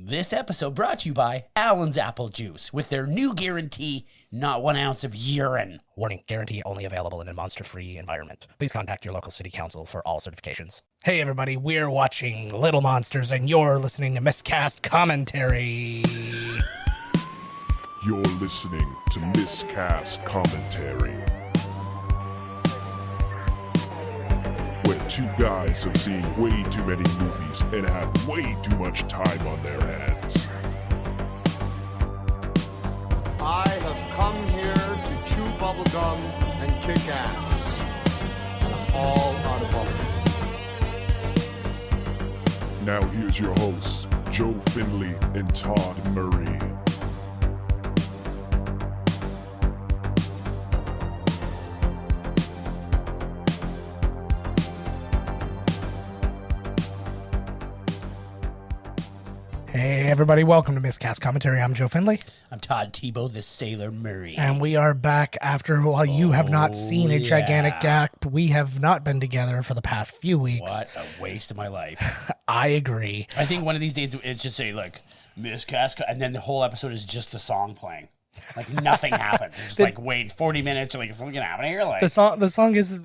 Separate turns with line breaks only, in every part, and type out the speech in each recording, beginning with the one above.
This episode brought to you by Allen's Apple Juice with their new guarantee, not 1 ounce of urine.
Warning, guarantee only available in a monster-free environment. Please contact your local city council for all certifications. Hey everybody, we're watching Little Monsters and you're listening to Miscast Commentary.
You're listening to Miscast Commentary, where two guys have seen way too many movies and have way too much time on their hands.
I have come here to chew bubblegum and kick ass. And I'm all out of bubblegum.
Now here's your hosts, Joe Findlay and Todd Murray.
Hey everybody, welcome to Miscast Commentary. I'm Joe Findlay.
I'm Todd Tebow, the Sailor Murray.
And we are back after, while you have not seen a gigantic gap, we have not been together for the past few weeks.
What a waste of my life.
I agree.
I think one of these days it should say, like, Miscast, and then the whole episode is just the song playing. Like, nothing happens. It's just like, wait 40 minutes, you're like, is something going to happen here? Like,
The song is...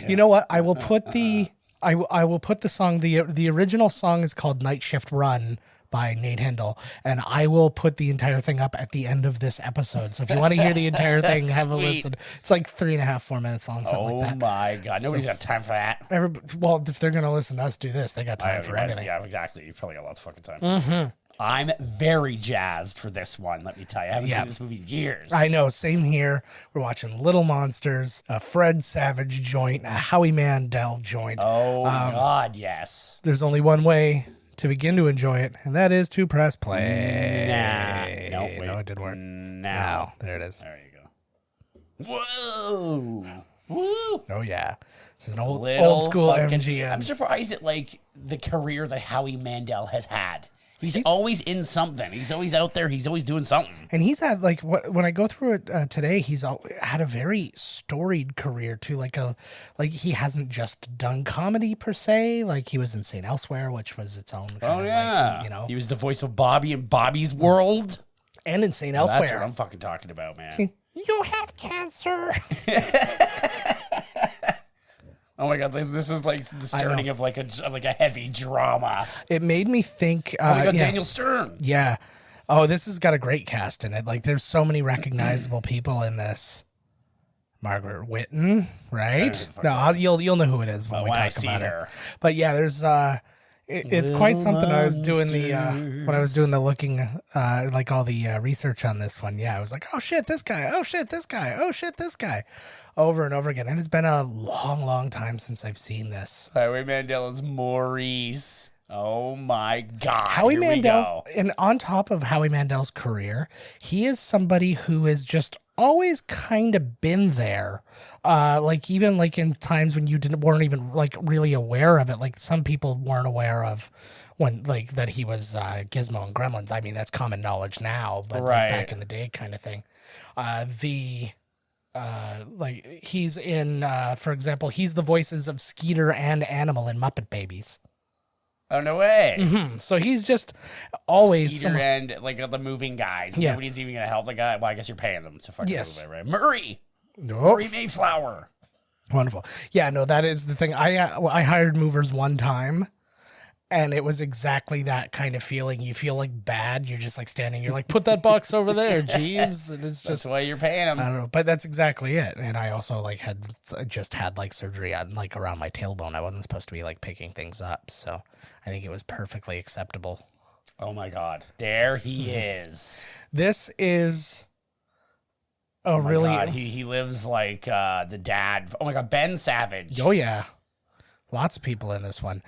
You know what? I will put the... I will put the song, the original song is called Night Shift Run by Nate Hendel, and I will put the entire thing up at the end of this episode. So if you want to hear the entire thing, have a listen. It's like 3.5, 4 minutes long, something like that.
Oh my God. Nobody's got time for that.
Well, if they're going to listen to us do this, they got time for anything.
Yeah, exactly. You probably got lots of fucking time. Mm-hmm. I'm very jazzed for this one, let me tell you. I haven't seen this movie in years.
I know, same here. We're watching Little Monsters, a Fred Savage joint, a Howie Mandel joint.
Oh, God, yes.
There's only one way to begin to enjoy it, and that is to press play.
Nah. No, wait.
No, it didn't work.
No.
There it is.
There you go. Whoa. Woo.
Oh, yeah. This is an old school
fucking,
MGM.
I'm surprised at, like, the career that Howie Mandel has had. He's always in something. He's always out there. He's always doing something.
And he's had, like, when I go through it today, he's had a very storied career too. Like he hasn't just done comedy per se. Like he was in St. Elsewhere, which was its own. Kind of like,
he was the voice of Bobby in Bobby's World.
And in St. Elsewhere,
That's what I'm fucking talking about, man.
You have cancer.
Oh my God! This is like the starting of like a heavy drama.
It made me think.
Daniel Stern.
Yeah. Oh, this has got a great cast in it. Like, there's so many recognizable people in this. Margaret Whitten, right? No, you'll know who it is when we talk about her. But yeah, there's it's quite something. I was doing when I was doing the looking like all the research on this one. Yeah, I was like, oh shit, this guy. Oh shit, this guy. Oh shit, this guy. Over and over again. And it's been a long, long time since I've seen this.
Howie Mandel is Maurice. Oh my God.
Howie Mandel, and on top of Howie Mandel's career, he is somebody who has just always kind of been there. Like even like in times when you weren't even like really aware of it. Like some people weren't aware of when like that he was Gizmo and Gremlins. I mean, that's common knowledge now, but like, back in the day kind of thing. Like he's in for example, he's the voices of Skeeter and Animal in Muppet Babies.
Oh, no way.
Mm-hmm. So he's just always
Skeeter and like the moving guys.
Yeah.
Nobody's even gonna help the guy. Well, I guess you're paying them to fucking
yes.
move it, right? Murray.
Oh.
Murray Mayflower.
Wonderful. Yeah, no, that is the thing. I hired movers one time, and it was exactly that kind of feeling. You feel like bad. You're just like standing. You're like, put that box over there, Jeeves. And it's just
that's why you're paying them.
I don't know, but that's exactly it. And I also like had like surgery on like around my tailbone. I wasn't supposed to be like picking things up, so I think it was perfectly acceptable.
Oh my God, there he is.
This is. Oh
really? God. He lives like the dad. Oh my God, Ben Savage.
Oh yeah. Lots of people in this one.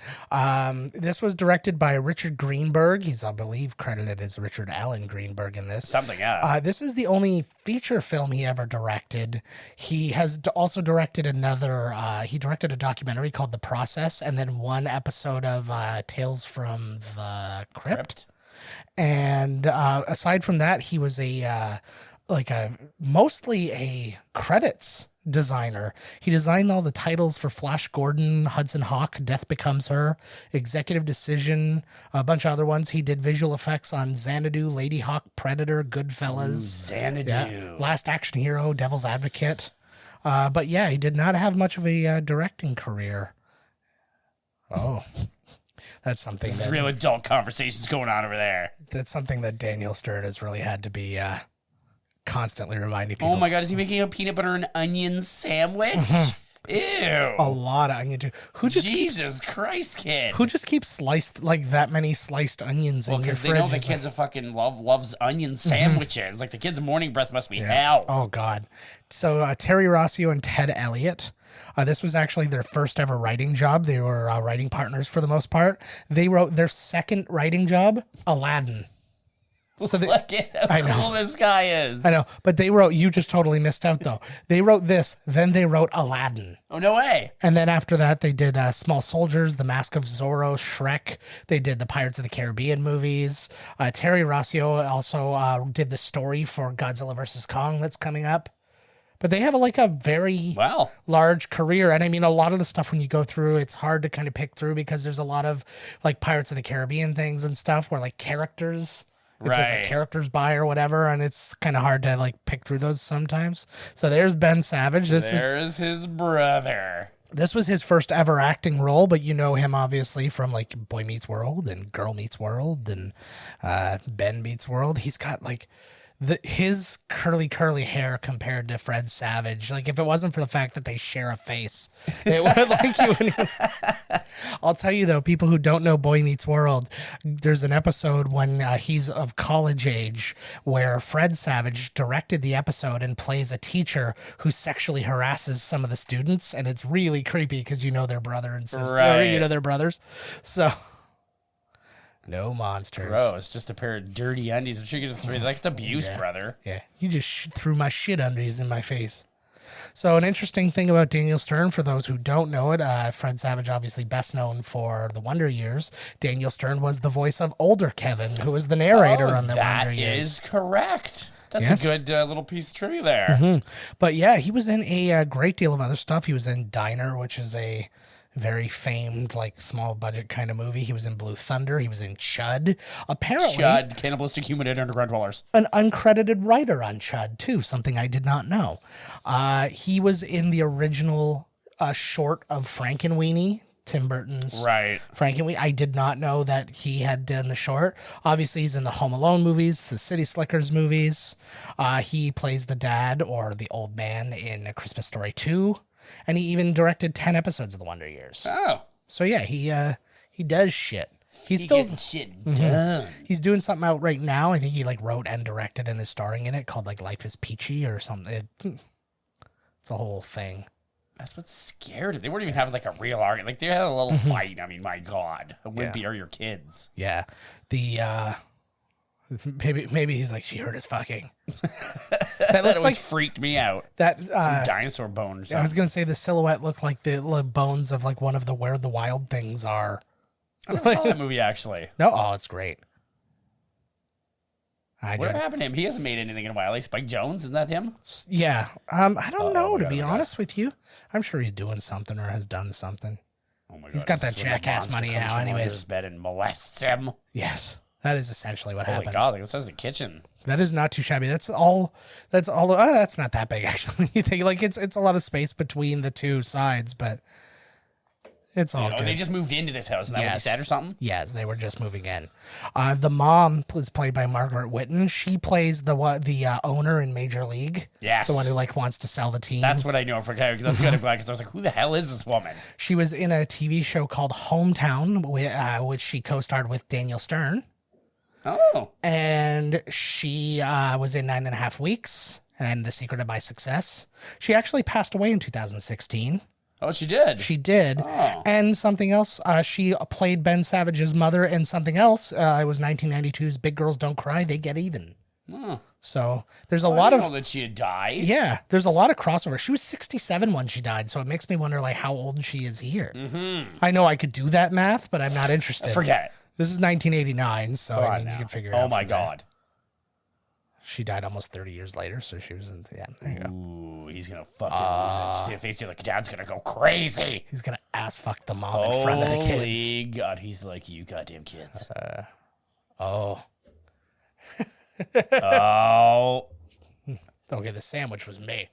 This was directed by Richard Greenberg. He's, I believe, credited as Richard Allen Greenberg in this.
Something, yeah.
This is the only feature film he ever directed. He has also directed he directed a documentary called The Process, and then one episode of Tales from the Crypt. And aside from that, he was mostly a credits designer. He designed all the titles for Flash Gordon, Hudson Hawk, Death Becomes Her, Executive Decision, a bunch of other ones. He did visual effects on Xanadu, Lady Hawk, Predator, Goodfellas,
Xanadu,
Last Action Hero, Devil's Advocate. But yeah, he did not have much of a directing career. Oh, that's something.
This is real adult conversations going on over there.
That's something that Daniel Stern has really had to be constantly reminding people.
Oh my God, is he making a peanut butter and onion sandwich? Ew.
A lot of onion too.
Jesus Christ, kid.
Who just keeps sliced like that many sliced onions in your fridge?
Because they know the kids are fucking loves onion sandwiches. Like the kid's morning breath must be hell.
Oh God. So Terry Rossio and Ted Elliott. This was actually their first ever writing job. They were writing partners for the most part. They wrote their second writing job, Aladdin. So
look at how cool this guy is.
I know, but they wrote, you just totally missed out though. They wrote this, then they wrote Aladdin.
Oh, no way.
And then after that, they did Small Soldiers, The Mask of Zorro, Shrek. They did the Pirates of the Caribbean movies. Terry Rossio also did the story for Godzilla vs. Kong that's coming up. But they have a very large career. And I mean, a lot of the stuff when you go through, it's hard to kind of pick through because there's a lot of like Pirates of the Caribbean things and stuff where like characters... It says like characters by or whatever, and it's kind of hard to like pick through those sometimes. So there's Ben Savage.
There's his brother.
This was his first ever acting role, but you know him obviously from like Boy Meets World and Girl Meets World and Ben Meets World. He's got like his curly hair compared to Fred Savage. Like if it wasn't for the fact that they share a face, it would like you. I'll tell you though, people who don't know Boy Meets World, there's an episode when he's of college age where Fred Savage directed the episode and plays a teacher who sexually harasses some of the students, and it's really creepy because you know their brother and sister, you know their brothers. So no monsters.
Bro, it's just a pair of dirty undies. I'm sure you get to like it's abuse, brother.
Yeah, you just threw my shit undies in my face. So an interesting thing about Daniel Stern, for those who don't know it, Fred Savage obviously best known for The Wonder Years. Daniel Stern was the voice of older Kevin, who was the narrator on The Wonder Years.
That is correct. That's a good little piece of trivia there.
But yeah, he was in a great deal of other stuff. He was in Diner, which is a very famed, like, small budget kind of movie. He was in Blue Thunder. He was in Chud. Apparently,
Chud, Cannibalistic Humanoid Underground Dwellers.
An uncredited writer on Chud, too, something I did not know. He was in the original short of Frankenweenie, Tim Burton's Frankenweenie. I did not know that he had done the short. Obviously, he's in the Home Alone movies, the City Slickers movies. He plays the dad or the old man in A Christmas Story 2. And he even directed 10 episodes of The Wonder Years.
Oh.
So yeah, he does shit. He still
gets shit done.
He's doing something out right now. I think he like wrote and directed and is starring in it called like Life is Peachy or something. It's a whole thing.
That's what scared it. They weren't even having like a real argument. Like they had a little fight. I mean, my God. Wimpy are your kids.
Yeah. The maybe he's like, she heard us fucking.
That looks like freaked me out.
That
some dinosaur bone or something.
I was gonna say the silhouette looked like the bones of like one of the Where the Wild Things Are.
I never saw that movie actually.
No, it's great.
Whatever happened to him? He hasn't made anything in a while. Like Spike Jones, isn't that him?
Yeah. I don't know, to be honest with you. I'm sure he's doing something or has done something. Oh my God. He's got that jackass money now, anyways.
His bed and molests him.
Yes. That is essentially what happens.
Oh my God, like this is the kitchen.
That is not too shabby. That's all. That's not that big actually. When you think like it's a lot of space between the two sides, but it's all good.
They just moved into this house. Is that what you said or something?
Yes, they were just moving in. The mom was played by Margaret Whitten. She plays the owner in Major League.
Yes,
the one who like wants to sell the team.
That's what I know for Kyle. That's good. I'm glad because I was like, who the hell is this woman?
She was in a TV show called Hometown, which she co-starred with Daniel Stern.
Oh.
And she was in 9.5 Weeks and The Secret of My Success. She actually passed away in 2016.
Oh, she did?
She did.
Oh.
And something else, she played Ben Savage's mother in something else. It was 1992's Big Girls Don't Cry, They Get Even.
Oh.
So there's a lot of...
I didn't know that she had died.
Yeah, there's a lot of crossover. She was 67 when she died, so it makes me wonder like how old she is here. Mm-hmm. I know I could do that math, but I'm not interested.
Forget it.
This is 1989, so I mean, you can figure it out.
Oh my God.
She died almost 30 years later, so she was in, yeah, there you go.
Ooh, he's gonna fucking lose it. Face like Dad's gonna go crazy.
He's gonna ass fuck the mom in front of the kids.
Holy God, he's like, you goddamn kids.
Oh.
Oh.
Okay, the sandwich was me.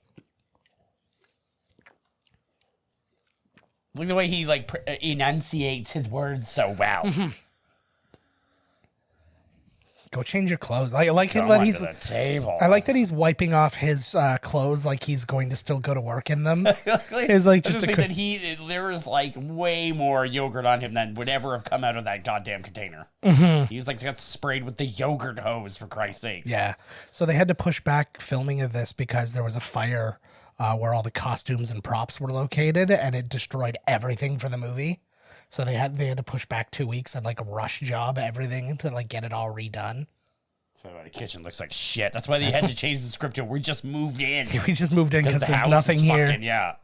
Look at the way he like enunciates his words so well.
Go change your clothes. I like it
Come
that
onto
he's.
the table.
I like that he's wiping off his clothes like he's going to still go to work in them.
It's
like
just
just a
think that there is like way more yogurt on him than would ever have come out of that goddamn container. He's like got sprayed with the yogurt hose, for Christ's sakes.
Yeah. So they had to push back filming of this because there was a fire where all the costumes and props were located, and it destroyed everything for the movie. So they had to push back 2 weeks and like rush job everything to like get it all redone.
So the kitchen looks like shit. That's why they had to change the script to we just moved in.
We just moved in because there's nothing here.
Fucking, yeah.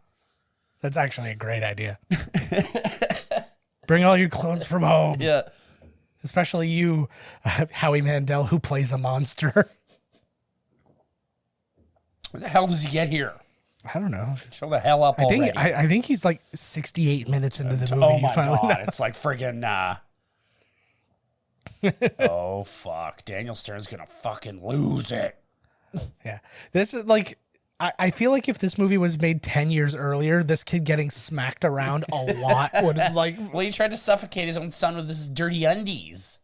That's actually a great idea. Bring all your clothes from home.
Yeah.
Especially you, Howie Mandel, who plays a monster.
Where the hell does he get here?
I don't know.
Show the hell up already.
I think he's like 68 minutes into the movie.
Oh my God. It's like friggin' oh fuck. Daniel Stern's gonna fucking lose it.
Yeah. This is like I feel like if this movie was made 10 years earlier, this kid getting smacked around a lot would like.
Well, he tried to suffocate his own son with his dirty undies.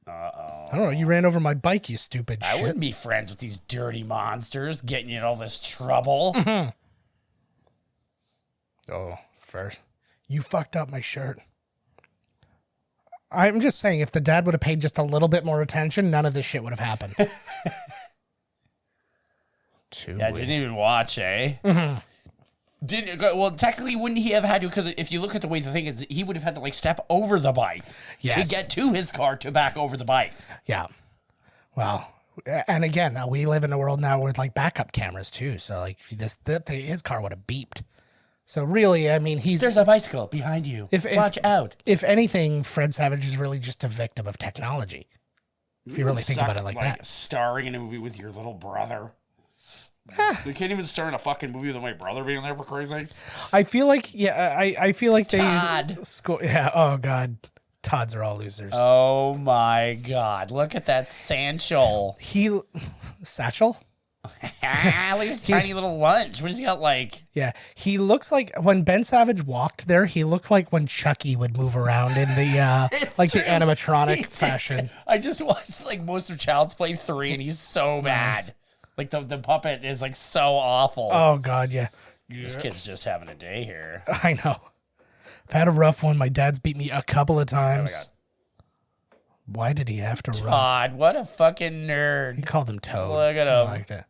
I don't know. You ran over my bike, you stupid
I
shit.
wouldn't be friends with these dirty monsters getting you in all this trouble.
Oh, first. You fucked up my shirt. I'm just saying, if the dad would have paid just a little bit more attention, none of this shit would have happened.
Yeah, I didn't even watch, eh? Well, technically, wouldn't he have had to? Because if you look at the way the thing is, he would have had to like step over the bike to get to his car to back over the bike.
Yeah. Well, and again, we live in a world now with like backup cameras too. So like, if his car would have beeped. So really, I mean,
there's a bicycle behind you. Watch out.
If anything, Fred Savage is really just a victim of technology. If you really think about it like that.
Starring in a movie with your little brother. They can't even star in a fucking movie with my brother being there for Christ's sakes.
I feel like, I feel like
Todd.
Yeah. Oh God, Todds are all losers.
Oh my God! Look at that satchel.
Satchel.
Look at his tiny little lunch. What has he got like?
Yeah, he looks like when Ben Savage walked there. He looked like when Chucky would move around in the the animatronic fashion.
I just watched like most of Child's Play 3, and he's so bad. Like the puppet is like so awful.
Oh God, yeah.
This kid's just having a day here.
I know. I've had a rough one. My dad's beat me a couple of times.
Oh my God.
Why did he have to run?
Todd, what a fucking nerd.
He called him Toad.
Look at him.
I liked it.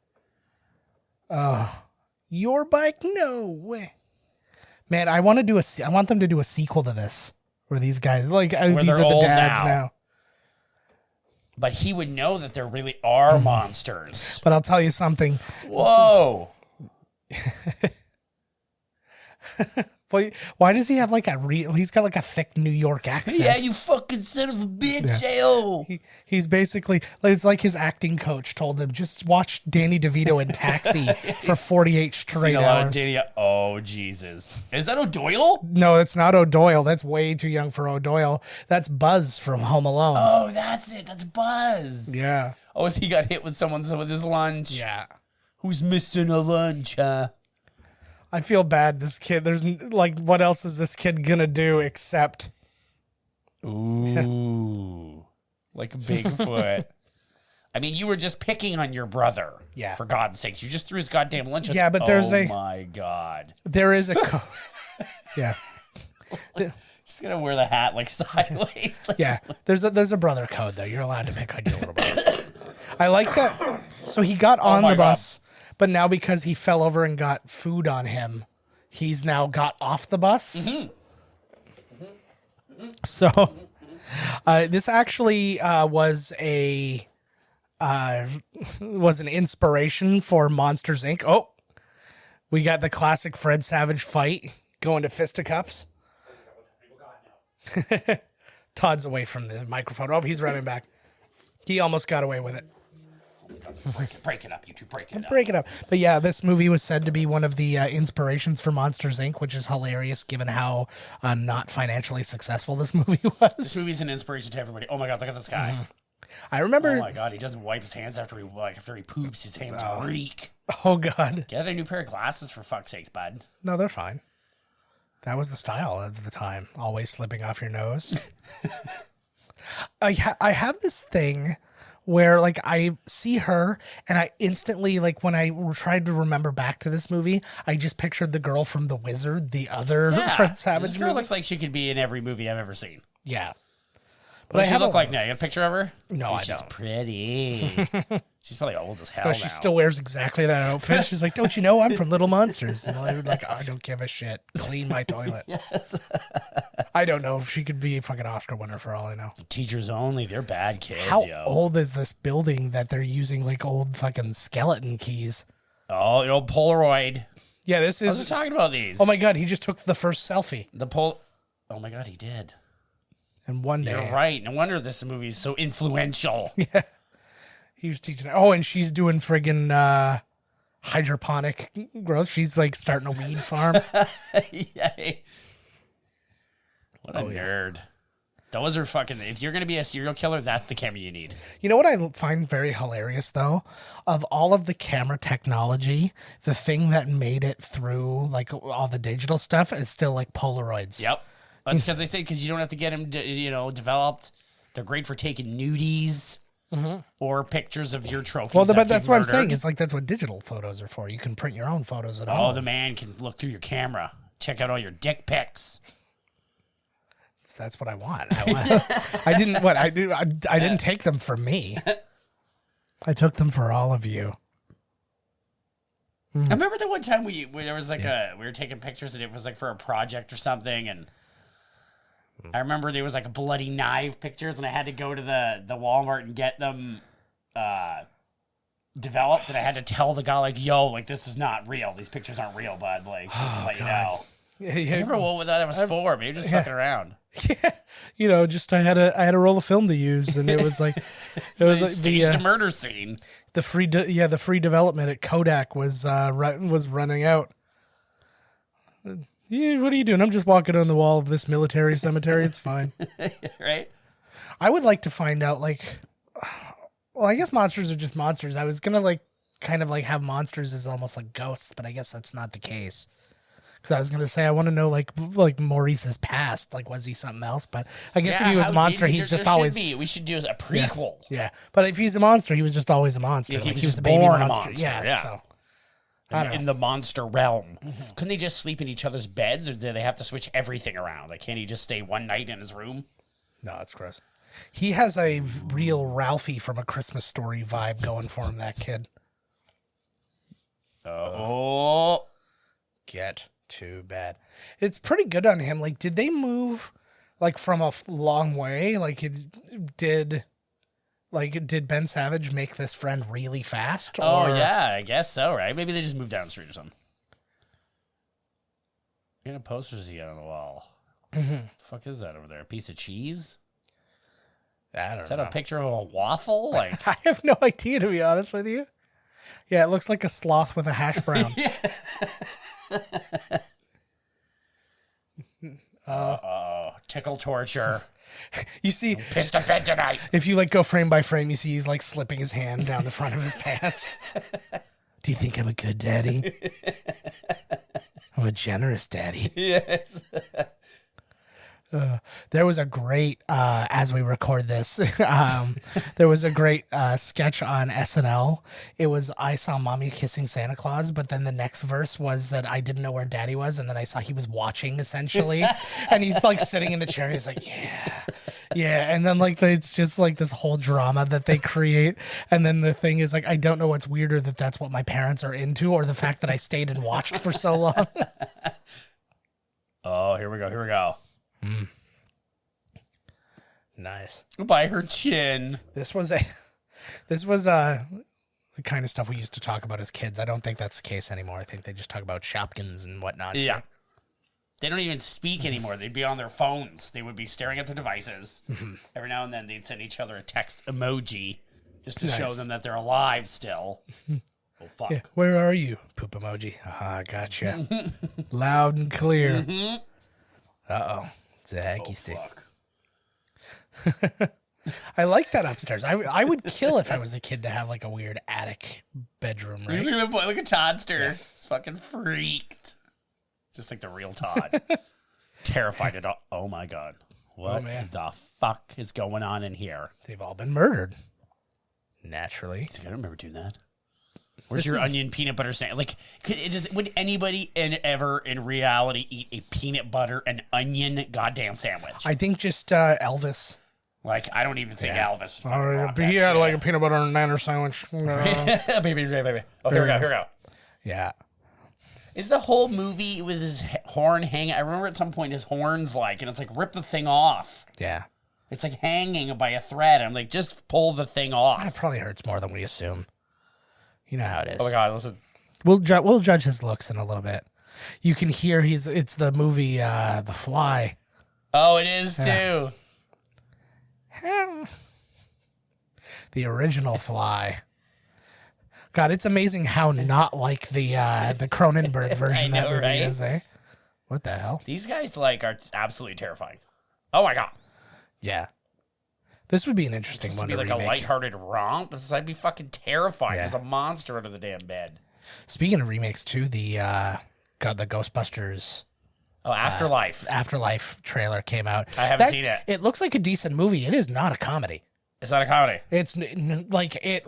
Oh, your bike? No way. Man, I want them to do a sequel to this, where these guys these are the dads now.
But he would know that there really are monsters.
But I'll tell you something.
Whoa.
Why does he have like he's got like a thick New York accent?
Yeah, you fucking son of a bitch, Ayo.
He's basically, it's like his acting coach told him, just watch Danny DeVito in Taxi for 48 straight hours.
Oh, Jesus. Is that O'Doyle?
No, it's not O'Doyle. That's way too young for O'Doyle. That's Buzz from Home Alone.
Oh, that's it. That's Buzz.
Yeah.
Oh, he got hit with someone with his lunch.
Yeah.
Who's missing a lunch, huh?
I feel bad. This kid, there's like, what else is this kid gonna do except?
Ooh, like Bigfoot. I mean, you were just picking on your brother.
Yeah.
For God's sakes, you just threw his goddamn lunch.
Yeah, but there's
Oh my God.
There is a. Yeah.
Just gonna wear the hat like sideways.
Yeah. There's a brother code though. You're allowed to pick on your little brother. I like that. So he got on the bus. But now because he fell over and got food on him, he's now got off the bus. So this actually was an inspiration for Monsters, Inc. Oh, we got the classic Fred Savage fight going to fisticuffs. Todd's away from the microphone. Oh, he's running back. He almost got away with it.
Break it up, you two. Break it up.
Break it up. But yeah, this movie was said to be one of the inspirations for Monsters, Inc., which is hilarious given how not financially successful this movie was.
This movie's an inspiration to everybody. Oh my God, look at this guy.
Mm-hmm. I remember.
Oh my God, he doesn't wipe his hands after he poops. His hands reek.
Oh God.
Get a new pair of glasses for fuck's sakes, bud.
No, they're fine. That was the style of the time. Always slipping off your nose. I have this thing where like I see her and I instantly, like when I tried to remember back to this movie, I just pictured the girl from The Wizard, the other Fred Savage
This girl
movie.
looks like she could be in every movie I've ever seen.
Yeah.
What does she look like now? You got a picture of her?
No,
She's
I don't.
pretty. She's probably old as hell
But
now.
she still wears exactly that outfit. She's like, don't you know I'm from Little Monsters? And I was like, I don't give a shit. Clean my toilet.
Yes.
I don't know if she could be a fucking Oscar winner for all I know.
Teachers only. They're bad kids,
How
yo.
old is this building that they're using like old fucking skeleton keys?
Oh, the old Polaroid.
Yeah, this
I was
is.
talking about these.
Oh my God, he just took the first selfie.
Oh my God, he did.
And one day.
You're right. No wonder this movie is so influential.
Yeah. He was teaching. Oh, and she's doing friggin' hydroponic growth. She's like starting a weed farm.
Yay. What a nerd. Those are fucking. If you're going to be a serial killer, that's the camera you need.
You know what I find very hilarious, though? Of all of the camera technology, the thing that made it through like all the digital stuff is still like Polaroids.
Yep. That's because they say because you don't have to get them, developed. They're great for taking nudies or pictures of your trophies.
Well, but that's what I'm saying. It's like that's what digital photos are for. You can print your own photos at home.
Oh, the man can look through your camera, check out all your dick pics.
That's what I want. I didn't. What I do? I didn't take them for me. I took them for all of you.
I remember the one time there was like we were taking pictures and it was like for a project or something, and I remember there was like a bloody knife pictures, and I had to go to the Walmart and get them developed, and I had to tell the guy like, "Yo, like this is not real. These pictures aren't real, bud. Like, just to let you know."
Yeah,
I remember what that was for? Maybe just fucking around.
Yeah, just I had a roll of film to use, and it was like
It was like staged a murder scene.
The free development at Kodak was running out. Yeah, what are you doing? I'm just walking on the wall of this military cemetery. It's fine.
Right?
I would like to find out, like, well, I guess monsters are just monsters. I was gonna like kind of like have monsters as almost like ghosts, but I guess that's not the case. Because I was gonna say I want to know like Maurice's past, like was he something else? But I guess if he was a monster, he's just always.
We should do a prequel.
Yeah, but if he's a monster, he was just always a monster.
Yeah,
like
he was
a baby
born a
monster.
monster,
Yeah.
yeah.
So.
In the monster realm. Couldn't they just sleep in each other's beds, or do they have to switch everything around? Like, can't he just stay one night in his room?
No, it's gross. He has a real Ralphie from A Christmas Story vibe going for him, that kid.
Oh.
Get too bad. It's pretty good on him. Like, did they move, like, from a long way? Like, did Ben Savage make this friend really fast? Or...
Oh, yeah, I guess so, right? Maybe they just moved down the street or something. What kind of posters he got on the wall? The fuck is that over there? A piece of cheese?
I don't know.
Is that a picture of a waffle? Like,
I have no idea, to be honest with you. Yeah, it looks like a sloth with a hash brown.
tickle torture.
You see,
Pissed to bed tonight.
if you like go frame by frame, you see he's like slipping his hand down the front of his pants. Do you think I'm a good daddy? I'm a generous daddy.
Yes.
There was a great, as we record this, there was a great sketch on SNL. It was, I saw mommy kissing Santa Claus, but then the next verse was that I didn't know where daddy was, and then I saw he was watching, essentially. And he's like sitting in the chair, and he's like, yeah. And then like it's just like this whole drama that they create. And then the thing is like, I don't know what's weirder, that that's what my parents are into, or the fact that I stayed and watched for so long.
Oh, here we go.
Nice.
By her chin.
This was the kind of stuff we used to talk about as kids. I don't think that's the case anymore. I think they just talk about Shopkins and whatnot.
Yeah.
So.
They don't even speak anymore. They'd be on their phones. They would be staring at their devices. Every now and then, they'd send each other a text emoji just to show them that they're alive still. Oh, fuck.
Yeah. Where are you? Poop emoji. Gotcha. Loud and clear. Uh-oh. It's a hacky stick.
Fuck.
I like that upstairs. I would kill if I was a kid to have like a weird attic bedroom, right?
You're boy like a Toddster. He's fucking freaked. Just like the real Todd. Terrified at all. Oh my God. What the fuck is going on in here?
They've all been murdered. Naturally.
I don't remember doing that. Where's your onion peanut butter sandwich? Like, would anybody ever in reality eat a peanut butter and onion goddamn sandwich?
I think just Elvis.
Like, I don't even think Elvis was
he had like a peanut butter and nanner sandwich.
baby. Oh, here we go.
Yeah.
Is the whole movie with his horn hanging? I remember at some point his horn's like, and it's like, rip the thing off.
Yeah.
It's like hanging by a thread. I'm like, just pull the thing off.
It probably hurts more than we assume. You know how it is.
Oh my God, listen.
We'll judge his looks in a little bit. You can hear it's the movie The Fly.
Oh, it is too.
The original Fly. God, it's amazing how not like the Cronenberg version that movie is, eh? What the hell?
These guys like are absolutely terrifying. Oh my God.
Yeah. This would be an interesting one to
like
remake.
A lighthearted romp. I'd be fucking terrifying. There's a monster under the damn bed.
Speaking of remakes too, the Ghostbusters.
Oh,
Afterlife trailer came out.
I haven't seen it.
It looks like a decent movie. It is not a comedy.
It's not a comedy.
It's like it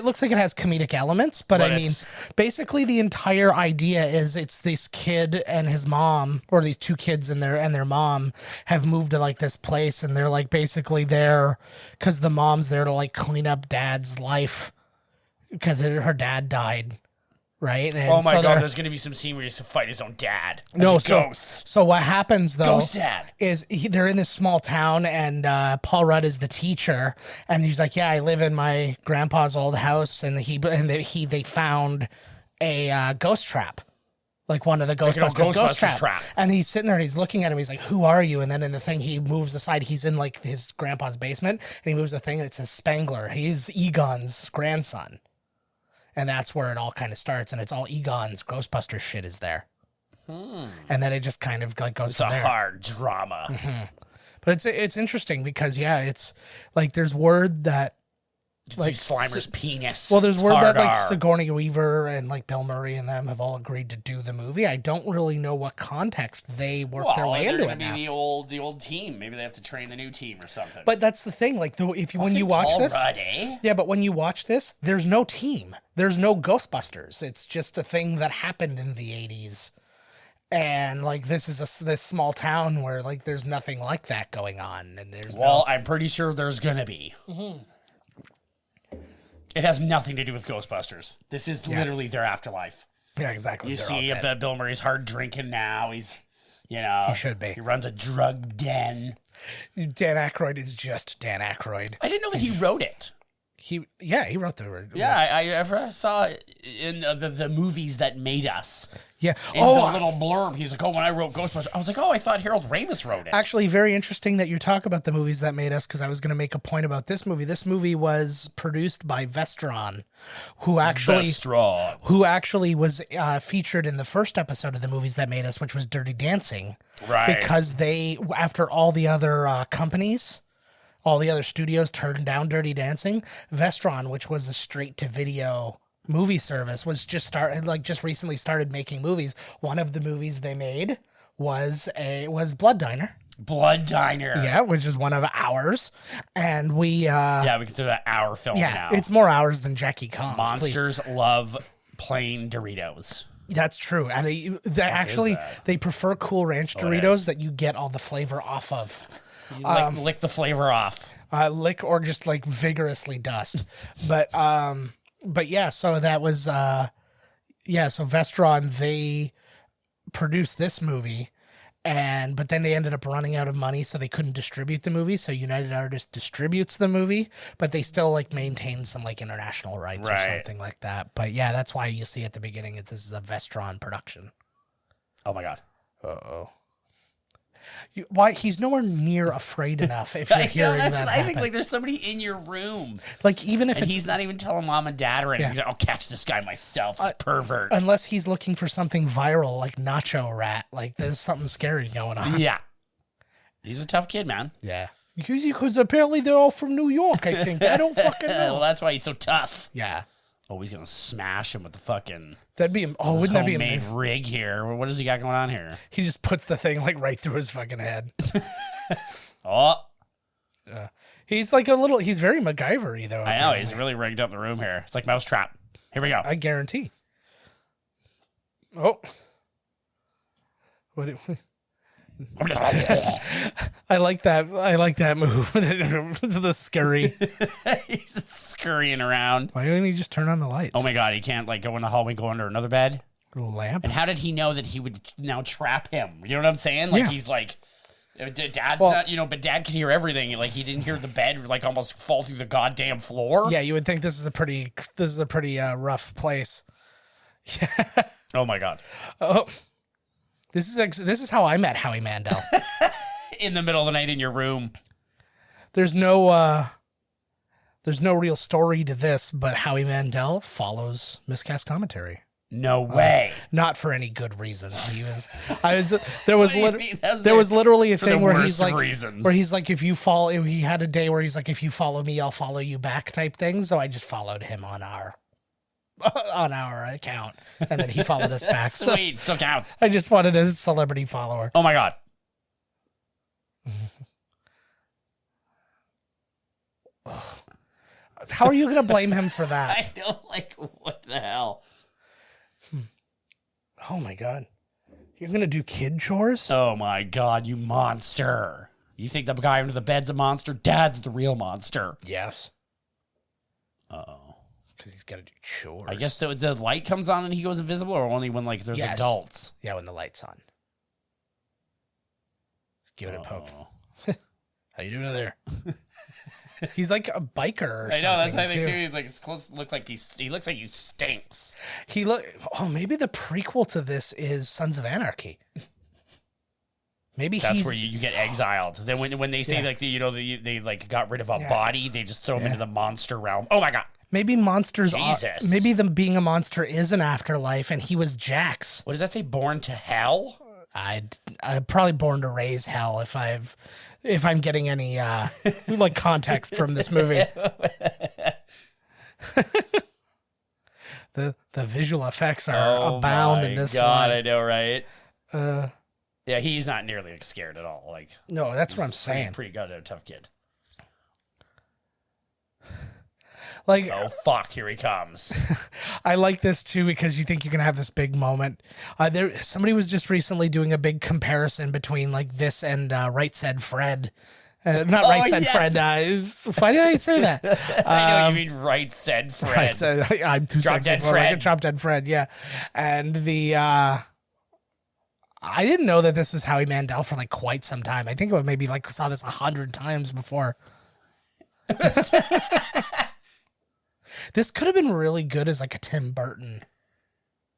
looks like it has comedic elements, but I mean, basically the entire idea is it's this kid and his mom, or these two kids and their mom have moved to like this place, and they're like basically there because the mom's there to like clean up dad's life because her dad died. Right? And
oh my God, there's going to be some scene where he has to fight his own dad.
So what happens though
Ghost dad.
Is they're in this small town, and Paul Rudd is the teacher, and he's like, yeah, I live in my grandpa's old house, and they found a ghost trap. Like one of the Ghostbusters ghost trap. And he's sitting there and he's looking at him. He's like, who are you? And then in the thing, he moves aside. He's in like his grandpa's basement, and he moves the thing, and it says Spangler. He's Egon's grandson. And that's where it all kind of starts, and it's all Egon's Ghostbusters shit is there. And then it just kind of like goes from there.
It's a hard drama.
But it's interesting because, it's like there's word that
like Slimer's penis.
Well, there's word that like Sigourney Weaver and like Bill Murray and them have all agreed to do the movie. I don't really know what context they work their way into it now.
Maybe the old team. Maybe they have to train the new team or something.
But that's the thing. Like when you watch this, yeah. But when you watch this, there's no team. There's no Ghostbusters. It's just a thing that happened in the 80s. And like this is this small town where like there's nothing like that going on, and there's
I'm pretty sure there's gonna be. It has nothing to do with Ghostbusters. This is literally their afterlife.
Yeah, exactly.
You see Bill Murray's hard drinking now. He's, he
should be.
He runs a drug den.
Dan Aykroyd is just Dan Aykroyd.
I didn't know that he wrote it.
He wrote the.
Yeah, I saw in the movies that made us.
Yeah.
In the little blurb, he's like, when I wrote Ghostbusters, I was like, I thought Harold Ramis wrote it.
Actually, very interesting that you talk about the movies that made us, because I was going to make a point about this movie. This movie was produced by Vestron, who actually was featured in the first episode of the movies that made us, which was Dirty Dancing.
Right.
Because after all the other companies, all the other studios turned down Dirty Dancing, Vestron, which was a straight-to-video movie service, was just recently started making movies. One of the movies they made was Blood Diner.
Blood Diner.
Yeah, which is one of ours. And we
we consider that our film now.
It's more ours than Jackie Khan's.
Monsters love plain Doritos.
That's true. And they prefer Cool Ranch Doritos that you get all the flavor off of.
You lick the flavor off.
Lick or just like vigorously dust. But yeah, so that was so Vestron, they produced this movie, but then they ended up running out of money, so they couldn't distribute the movie. So United Artists distributes the movie, but they still like maintain some like international rights or something like that. But yeah, that's why you see at the beginning this is a Vestron production.
Oh my God.
Uh-oh. Why he's nowhere near afraid enough if you're hearing that happen.
I think like there's somebody in your room.
Like even if
he's not even telling mom and dad or anything. He's like, I'll catch this guy myself. This pervert.
Unless he's looking for something viral like Nacho Rat. Like there's something scary going on.
Yeah. He's a tough kid, man.
Yeah. Because apparently they're all from New York, I think. I don't fucking know.
Well, that's why he's so tough.
Yeah.
Oh, he's going to smash him with the fucking...
Wouldn't that be amazing?
Rig here. What does he got going on here?
He just puts the thing like right through his fucking head.
Oh.
He's very MacGyver-y though.
I know. He's really rigged up the room here. It's like Mousetrap. Here we go.
I guarantee. Oh. I like that move. The scurry.
He's scurrying around.
Why didn't he just turn on the lights?
Oh my god, he can't like go in the hallway, go under another bed.
Lamp.
And how did he know that he would now trap him? You know what I'm saying? Like he's like, Dad's not, but Dad could hear everything. Like he didn't hear the bed like almost fall through the goddamn floor.
Yeah, you would think this is a pretty rough place. Yeah.
Oh my god.
Oh. This is how I met Howie Mandel.
In the middle of the night in your room.
There's no real story to this, but Howie Mandel follows Miscast Commentary.
No way.
Not for any good reason. There was literally a thing where he's like, if you follow, he had a day where he's like, if you follow me, I'll follow you back type thing. So I just followed him on our account, and then he followed us back.
Sweet, still counts.
I just wanted a celebrity follower.
Oh my god.
How are you going to blame him for that?
I know, like, what the hell?
Oh my god. You're going to do kid chores?
Oh my god, you monster. You think the guy under the bed's a monster? Dad's the real monster.
Yes.
Uh-oh.
Because he's got to do chores.
I guess the light comes on and he goes invisible, or only when like there's adults?
Yeah, when the light's on. Give it a poke. How you doing over there? He's like a biker or something. I know, that's how I think too. He's like
he looks like he stinks.
Maybe the prequel to this is Sons of Anarchy. Maybe
that's where you get exiled. Then when they say they like got rid of a body, they just throw him into the monster realm. Oh my god.
Maybe monsters maybe them being a monster is an afterlife and he was Jax.
What does that say? Born to hell?
I'm probably born to raise hell if I'm getting any like context from this movie. The visual effects are abound in this
God,
one.
I know, right? Yeah, he's not nearly like scared at all. Like,
no, that's what I'm saying.
Pretty goddamn tough kid.
Like,
oh fuck, here he comes.
I like this too because you think you're gonna have this big moment. Somebody was just recently doing a big comparison between like this and Right Said Fred. Not Right Said Fred. Why did I say that?
I know you mean Right Said Fred.
I'm too
Drop Dead Fred.
Drop Dead Fred. Yeah, and I didn't know that this was Howie Mandel for like quite some time. I think I maybe like saw this 100 times before. This could have been really good as like a Tim Burton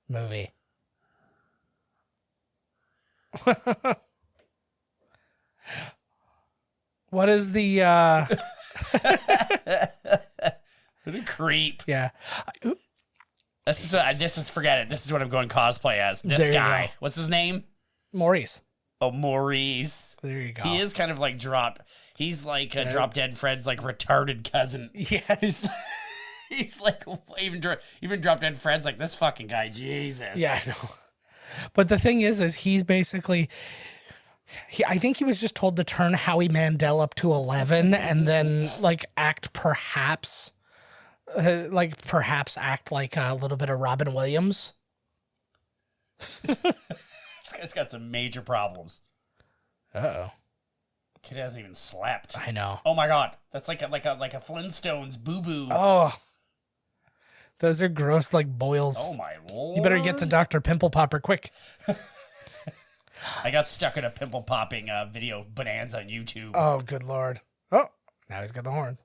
movie. What is the
what a creep.
Yeah.
This is forget it. This is what I'm going cosplay as. This guy. What's his name?
Maurice.
Oh, Maurice.
There you go.
He is kind of like he's like Drop Dead Fred's like retarded cousin.
Yes.
He's like even Drop Dead Fred's like this fucking guy. Jesus.
Yeah, I know. But the thing is he's basically I think he was just told to turn Howie Mandel up to 11 and then like perhaps act like a little bit of Robin Williams.
This guy's got some major problems.
Uh-oh.
Kid hasn't even slept.
I know.
Oh my god. That's like a Flintstones boo-boo.
Oh. Those are gross like boils.
Oh my lord.
You better get to Dr. Pimple Popper quick.
I got stuck in a pimple popping video bonanza on YouTube.
Oh, good lord. Oh, now he's got the horns.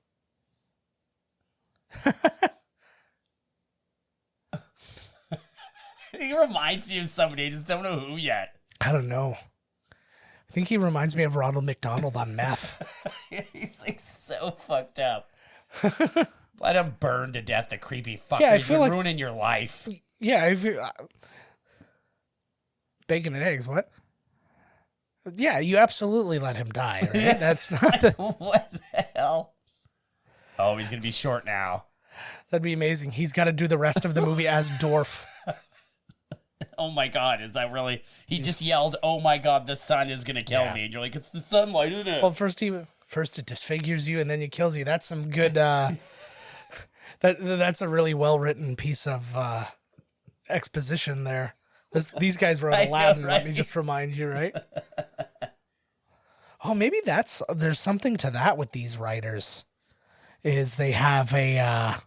He reminds me of somebody. I just don't know who yet.
I don't know. I think he reminds me of Ronald McDonald on meth.
He's like so fucked up. Let him burn to death, the creepy fucker. Yeah, He's been ruining your life.
Yeah, bacon and eggs, what? Yeah, you absolutely let him die, right? That's not the...
What the hell? Oh, he's going to be short now.
That'd be amazing. He's got to do the rest of the movie as Dorf.
Oh my God, is that really? He just yelled, "Oh my God, the sun is gonna kill me!" And you're like, "It's the sunlight, isn't it?"
Well, first it disfigures you, and then it kills you. That's some good. That's a really well written piece of exposition there. These guys wrote Aladdin. Right? Let me just remind you, right? Oh, maybe there's something to that with these writers. Is they have a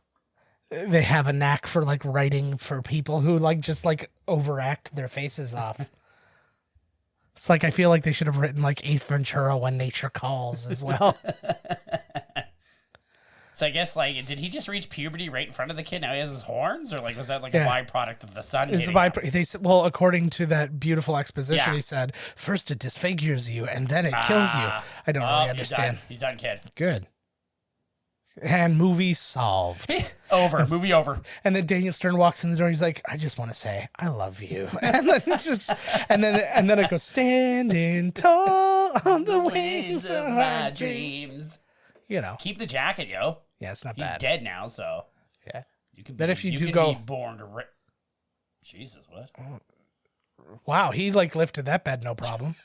knack for like writing for people who like just like overact their faces off. It's like I feel like they should have written like Ace Ventura: When Nature Calls as well.
So I guess like did he just reach puberty right in front of the kid? Now he has his horns, or like was that like a byproduct of the sun? It's
well, according to that beautiful exposition, he said first it disfigures you and then it kills you. I don't really understand.
He's done, kid.
Good. And movie solved.
Over. Movie over.
And then Daniel Stern walks in the door. He's like, I just want to say, I love you. And then and then it goes, standing tall on the wings of my dreams. You know.
Keep the jacket, yo.
Yeah, it's not
He's
bad.
He's dead now, so.
Yeah.
You can
but if you do
can
go.
Be born to Jesus, what?
Wow, he like lifted that bed, no problem.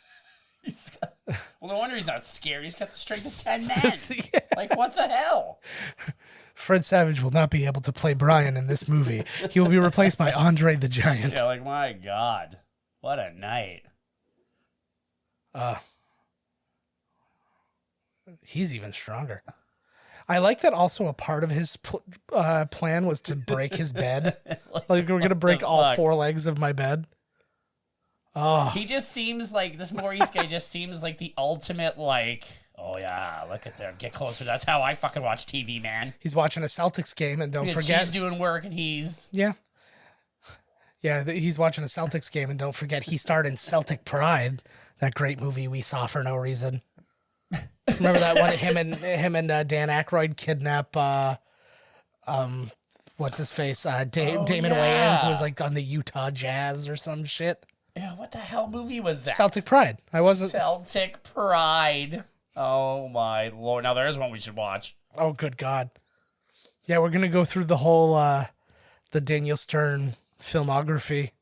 Well, no wonder he's not scared. He's got the strength of 10 men. Like, what the hell?
Fred Savage will not be able to play Brian in this movie. He will be replaced by Andre the Giant.
Yeah, like, my God. What a night.
He's even stronger. I like that also a part of his plan was to break his bed. Like, we're going to break all 4 legs of my bed. Oh.
He just seems like, this Maurice guy just seems like the ultimate, like, oh yeah, look at them, get closer. That's how I fucking watch TV, man.
He's watching a Celtics game, and don't forget.
She's doing work, and he's...
Yeah. Yeah, he's watching a Celtics game, and don't forget, he starred in Celtic Pride, that great movie we saw for no reason. Remember that one? Him and Dan Aykroyd kidnap, what's his face? Damon Wayans, who was like on the Utah Jazz or some shit.
Yeah, what the hell movie was that?
Celtic Pride.
Celtic Pride. Oh my Lord! Now there's one we should watch.
Oh, good God! Yeah, we're gonna go through the whole the Daniel Stern filmography.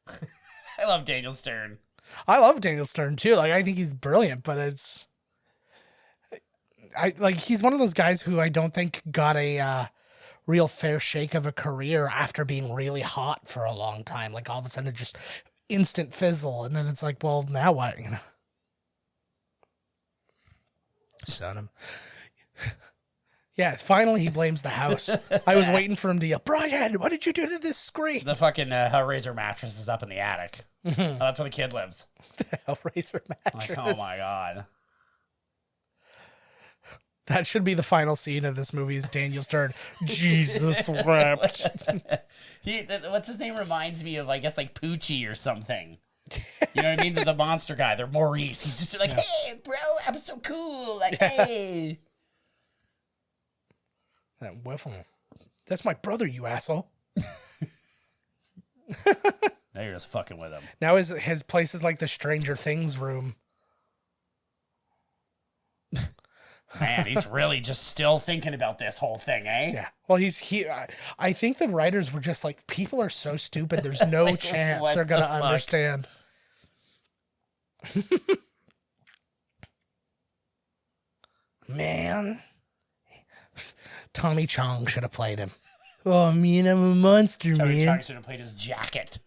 I love Daniel Stern.
I love Daniel Stern too. Like, I think he's brilliant, but he's one of those guys who I don't think got a real fair shake of a career after being really hot for a long time. Like, all of a sudden it just instant fizzle, and then it's like, well, now what? You know, son him. Yeah, finally he blames the house. I was waiting for him to yell, Brian, what did you do to this screen?
The fucking Hellraiser mattress is up in the attic. Oh, that's where the kid lives.
The Hellraiser mattress.
Like, oh my God.
That should be the final scene of this movie is Daniel Stern. Jesus wept.
What's his name reminds me of, I guess, like Poochie or something. You know what I mean? The monster guy. They're Maurice. He's just like, hey, bro, I'm so cool. Like, hey.
That whiffle. That's my brother, you asshole.
Now you're just fucking with him.
Now his place is like the Stranger Things room.
Man, he's really just still thinking about this whole thing, eh?
Yeah. Well, I think the writers were just like, people are so stupid. There's no like, chance they're going to understand. Man. Tommy Chong should have played him. Oh, I mean, I'm a monster,
Tommy Chong should have played his jacket.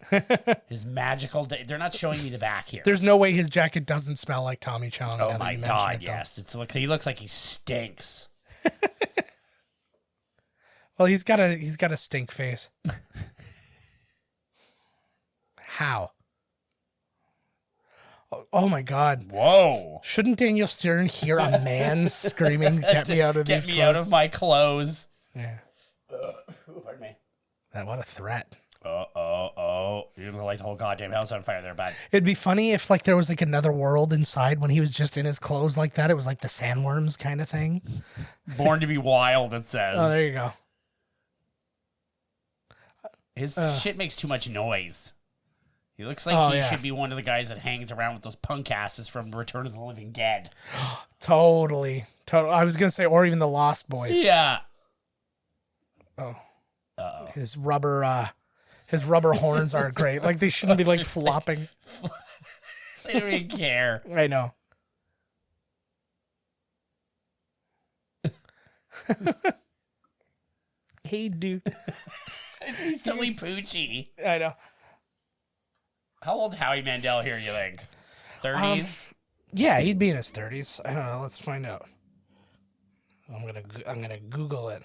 His magical... They're not showing me the back here.
There's no way his jacket doesn't smell like Tommy Chong.
Oh, my God, yes. He looks like he stinks.
Well, he's got a stink face. How? Oh, my God.
Whoa.
Shouldn't Daniel Stern hear a man screaming, get me out of these clothes?
Get me out of my clothes.
Yeah.
Pardon me.
What a threat.
You're gonna light the whole goddamn house on fire there, bud.
It'd be funny if like there was like another world inside when he was just in his clothes like that. It was like the sandworms kind of thing.
Born to be wild, it says.
Oh, there you go.
His shit makes too much noise. He looks like he should be one of the guys that hangs around with those punk asses from Return of the Living Dead.
Totally. I was gonna say, or even the Lost Boys.
Yeah.
Oh. Uh-oh. His rubber horns are great. Like they shouldn't be like flopping.
They don't even care.
I know. Hey, dude.
He's totally poochy.
I know.
How old's Howie Mandel here, you think? 30s?
Yeah, he'd be in his 30s. I don't know. Let's find out. I'm gonna Google it.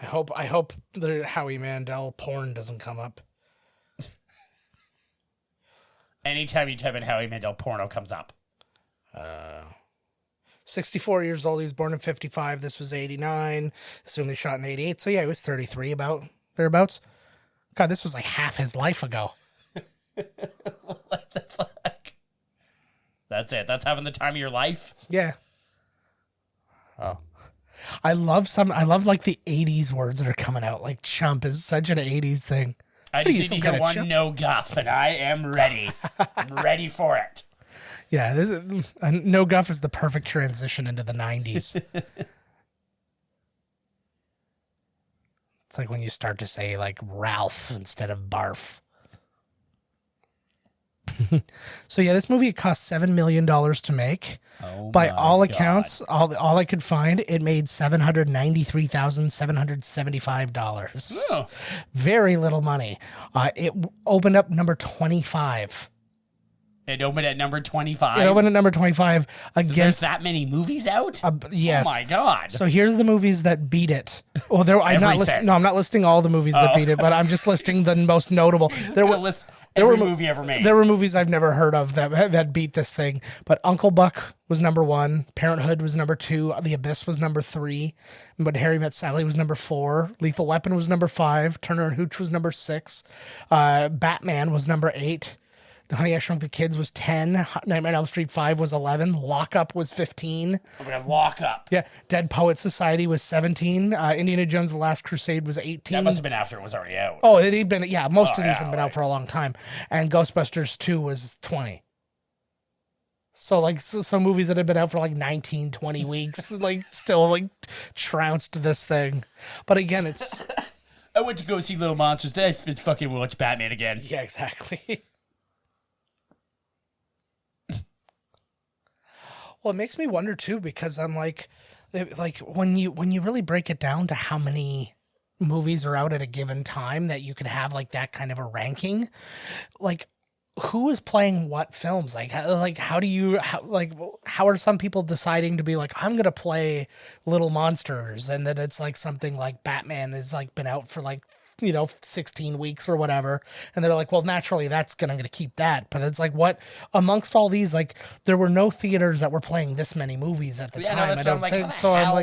I hope the Howie Mandel porn doesn't come up.
Anytime you type in Howie Mandel, porno comes up.
64 years old. He was born in 55. This was 89. Assume they shot in 88. So yeah, he was 33 thereabouts. God, this was like half his life ago.
What the fuck? That's it. That's having the time of your life?
Yeah. Oh. I love like the 80s words that are coming out. Like chump is such an 80s thing.
I just need to hear one no guff, and I am ready. I'm ready for it.
Yeah, no guff is the perfect transition into the 90s. It's like when you start to say like Ralph instead of barf. So yeah, this movie cost $7 million to make.
Oh,
by all accounts, all I could find, it made $793,775.
Oh.
Very little money. It opened up number 25.
It opened at number 25.
It opened at number 25 against.
So there's that many movies out?
Yes.
Oh my god.
So here's the movies that beat it. Well, I'm not listing all the movies that beat it, but I'm just listing the most notable.
There were movie ever made.
There were movies I've never heard of that beat this thing. But Uncle Buck was number 1. Parenthood was number 2. The Abyss was number 3. But Harry Met Sally was number 4. Lethal Weapon was number 5. Turner and Hooch was number 6. Batman was number 8. Honey, I Shrunk the Kids was 10. Nightmare on Elm Street 5 was 11. Lock Up was 15.
Oh my god, Lock Up.
Yeah. Dead Poet Society was 17. Indiana Jones The Last Crusade was 18.
That must have been after it was already out.
Oh, it'd been, yeah, most of these had been out for a long time. And Ghostbusters 2 was 20. So, like, so movies that had been out for like 19, 20 weeks, like, still, like, trounced this thing. But again, it's...
I went to go see Little Monsters. It's fucking watch Batman again.
Yeah, exactly. Well, it makes me wonder too, because I'm like when you really break it down to how many movies are out at a given time that you could have like that kind of a ranking, like who is playing what films? Like how are some people deciding to be like, I'm gonna play Little Monsters, and then it's like something like Batman has like been out for like 16 weeks or whatever, and they're like, well, naturally I'm gonna keep that. But it's like, what amongst all these, like there were no theaters that were playing this many movies at the time.
No, I don't think so. I'm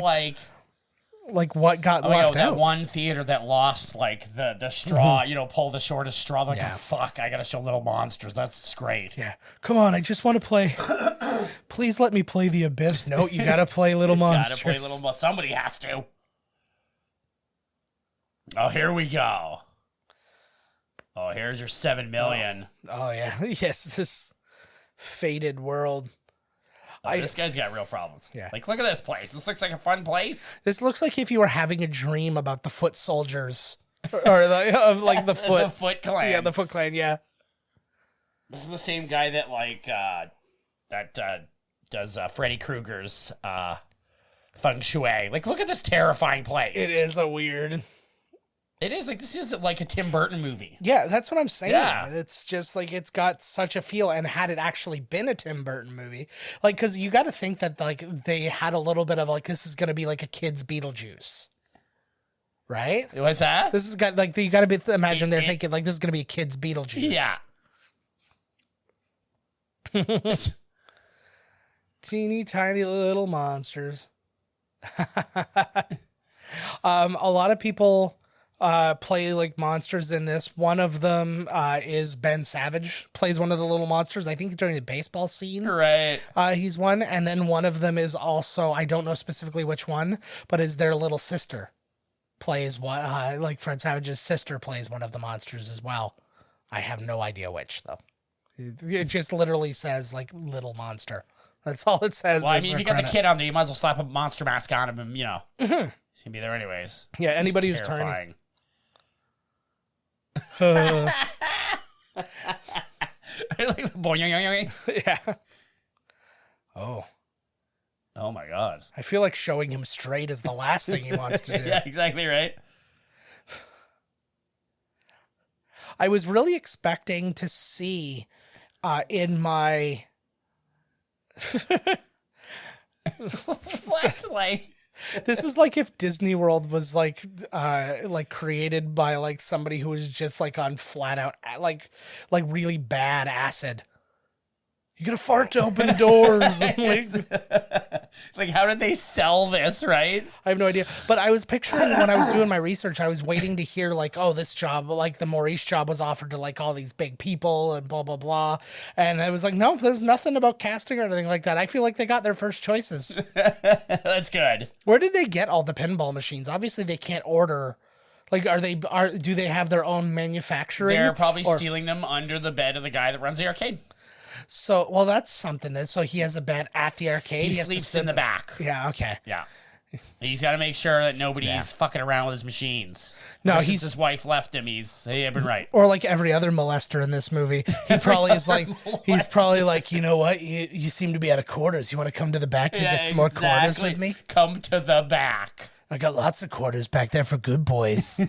like what got left out?
That one theater that lost like the straw, pull the shortest straw. Like, oh, fuck, I gotta show Little Monsters. That's great.
Yeah, come on, I just want to play. Please let me play The Abyss. No, you gotta play Little Monsters.
Gotta play Somebody has to. Oh, here we go. Oh, here's your $7 million.
Oh yeah. Yes, this faded world.
This guy's got real problems.
Yeah.
Like, look at this place. This looks like a fun place.
This looks like if you were having a dream about the Foot Soldiers. Or like the Foot.
The Foot Clan.
Yeah, the Foot Clan, yeah.
This is the same guy that, like, does Freddy Krueger's feng shui. Like, look at this terrifying place.
It is a weird...
It is, like, this isn't like a Tim Burton movie.
Yeah, that's what I'm saying.
Yeah.
It's just, like, it's got such a feel, and had it actually been a Tim Burton movie, like, because you got to think that, like, they had a little bit of, like, this is going to be, like, a kid's Beetlejuice. Right?
What's that?
This has got, like, you got to imagine they're thinking, like, this is going to be a kid's Beetlejuice.
Yeah.
Teeny tiny little monsters. A lot of people play like monsters in this. One of them is Ben Savage, plays one of the little monsters. I think during the baseball scene.
Right.
He's one. And then one of them is also, I don't know specifically which one, but is their little sister. Plays one, like Fred Savage's sister plays one of the monsters as well. I have no idea which, though. It just literally says, like, little monster. That's all it says.
Well, I mean, if you got the kid on there, you might as well slap a monster mask on him and, you know. He's going to be there anyways.
Yeah, anybody who's
terrifying.
turning. Yeah. Oh.
Oh, my God.
I feel like showing him straight is the last thing he wants to do.
Yeah, exactly right.
I was really expecting to see in my...
What? Like...
This is like if Disney World was like created by like somebody who was just like on flat out like really bad acid. You gotta fart to open doors.
Like, how did they sell this, right?
I have no idea. But I was picturing when I was doing my research, I was waiting to hear like, oh, this job, like the Maurice job was offered to like all these big people and blah, blah, blah. And I was like, no, there's nothing about casting or anything like that. I feel like they got their first choices.
That's good.
Where did they get all the pinball machines? Obviously they can't order. Like, do they have their own manufacturing?
They're probably stealing them under the bed of the guy that runs the arcade.
So, well, that's something. So he has a bed at the arcade.
He sleeps in the back.
Yeah, okay.
Yeah. He's got to make sure that nobody's fucking around with his machines.
No,
since his wife left him, I've been right.
Or like every other molester in this movie, he probably is like, he's probably like, you know what? You seem to be out of quarters. You want to come to the back and get some more quarters with me?
Come to the back.
I got lots of quarters back there for good boys.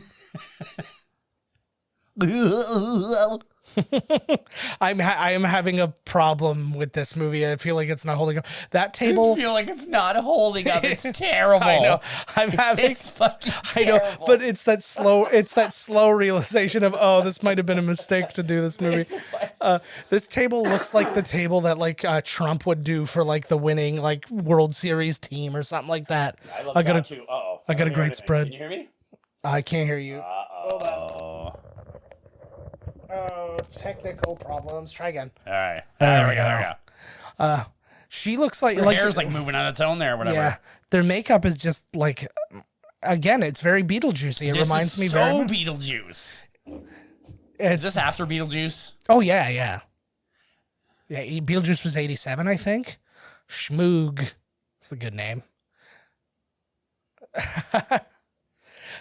I am having a problem with this movie. I feel like it's not holding up. That table.
I feel like it's not holding up. It's terrible.
I know. I'm having.
It's fucking terrible.
I know, but it's that slow realization of, oh, this might have been a mistake to do this movie. This table looks like the table that like Trump would do for like the winning like World Series team or something like that. I got a great spread.
Can you hear me?
I can't hear you.
Hold on.
Oh, technical problems. Try again.
All right. There we go.
She looks like
Her hair's like moving on its own there or whatever.
Yeah. Their makeup is just like, again, it's very Beetlejuicy. It reminds me very much.
Beetlejuice. Is this after Beetlejuice?
Oh, yeah. Yeah, Beetlejuice was 87, I think. Schmoog. It's a good name.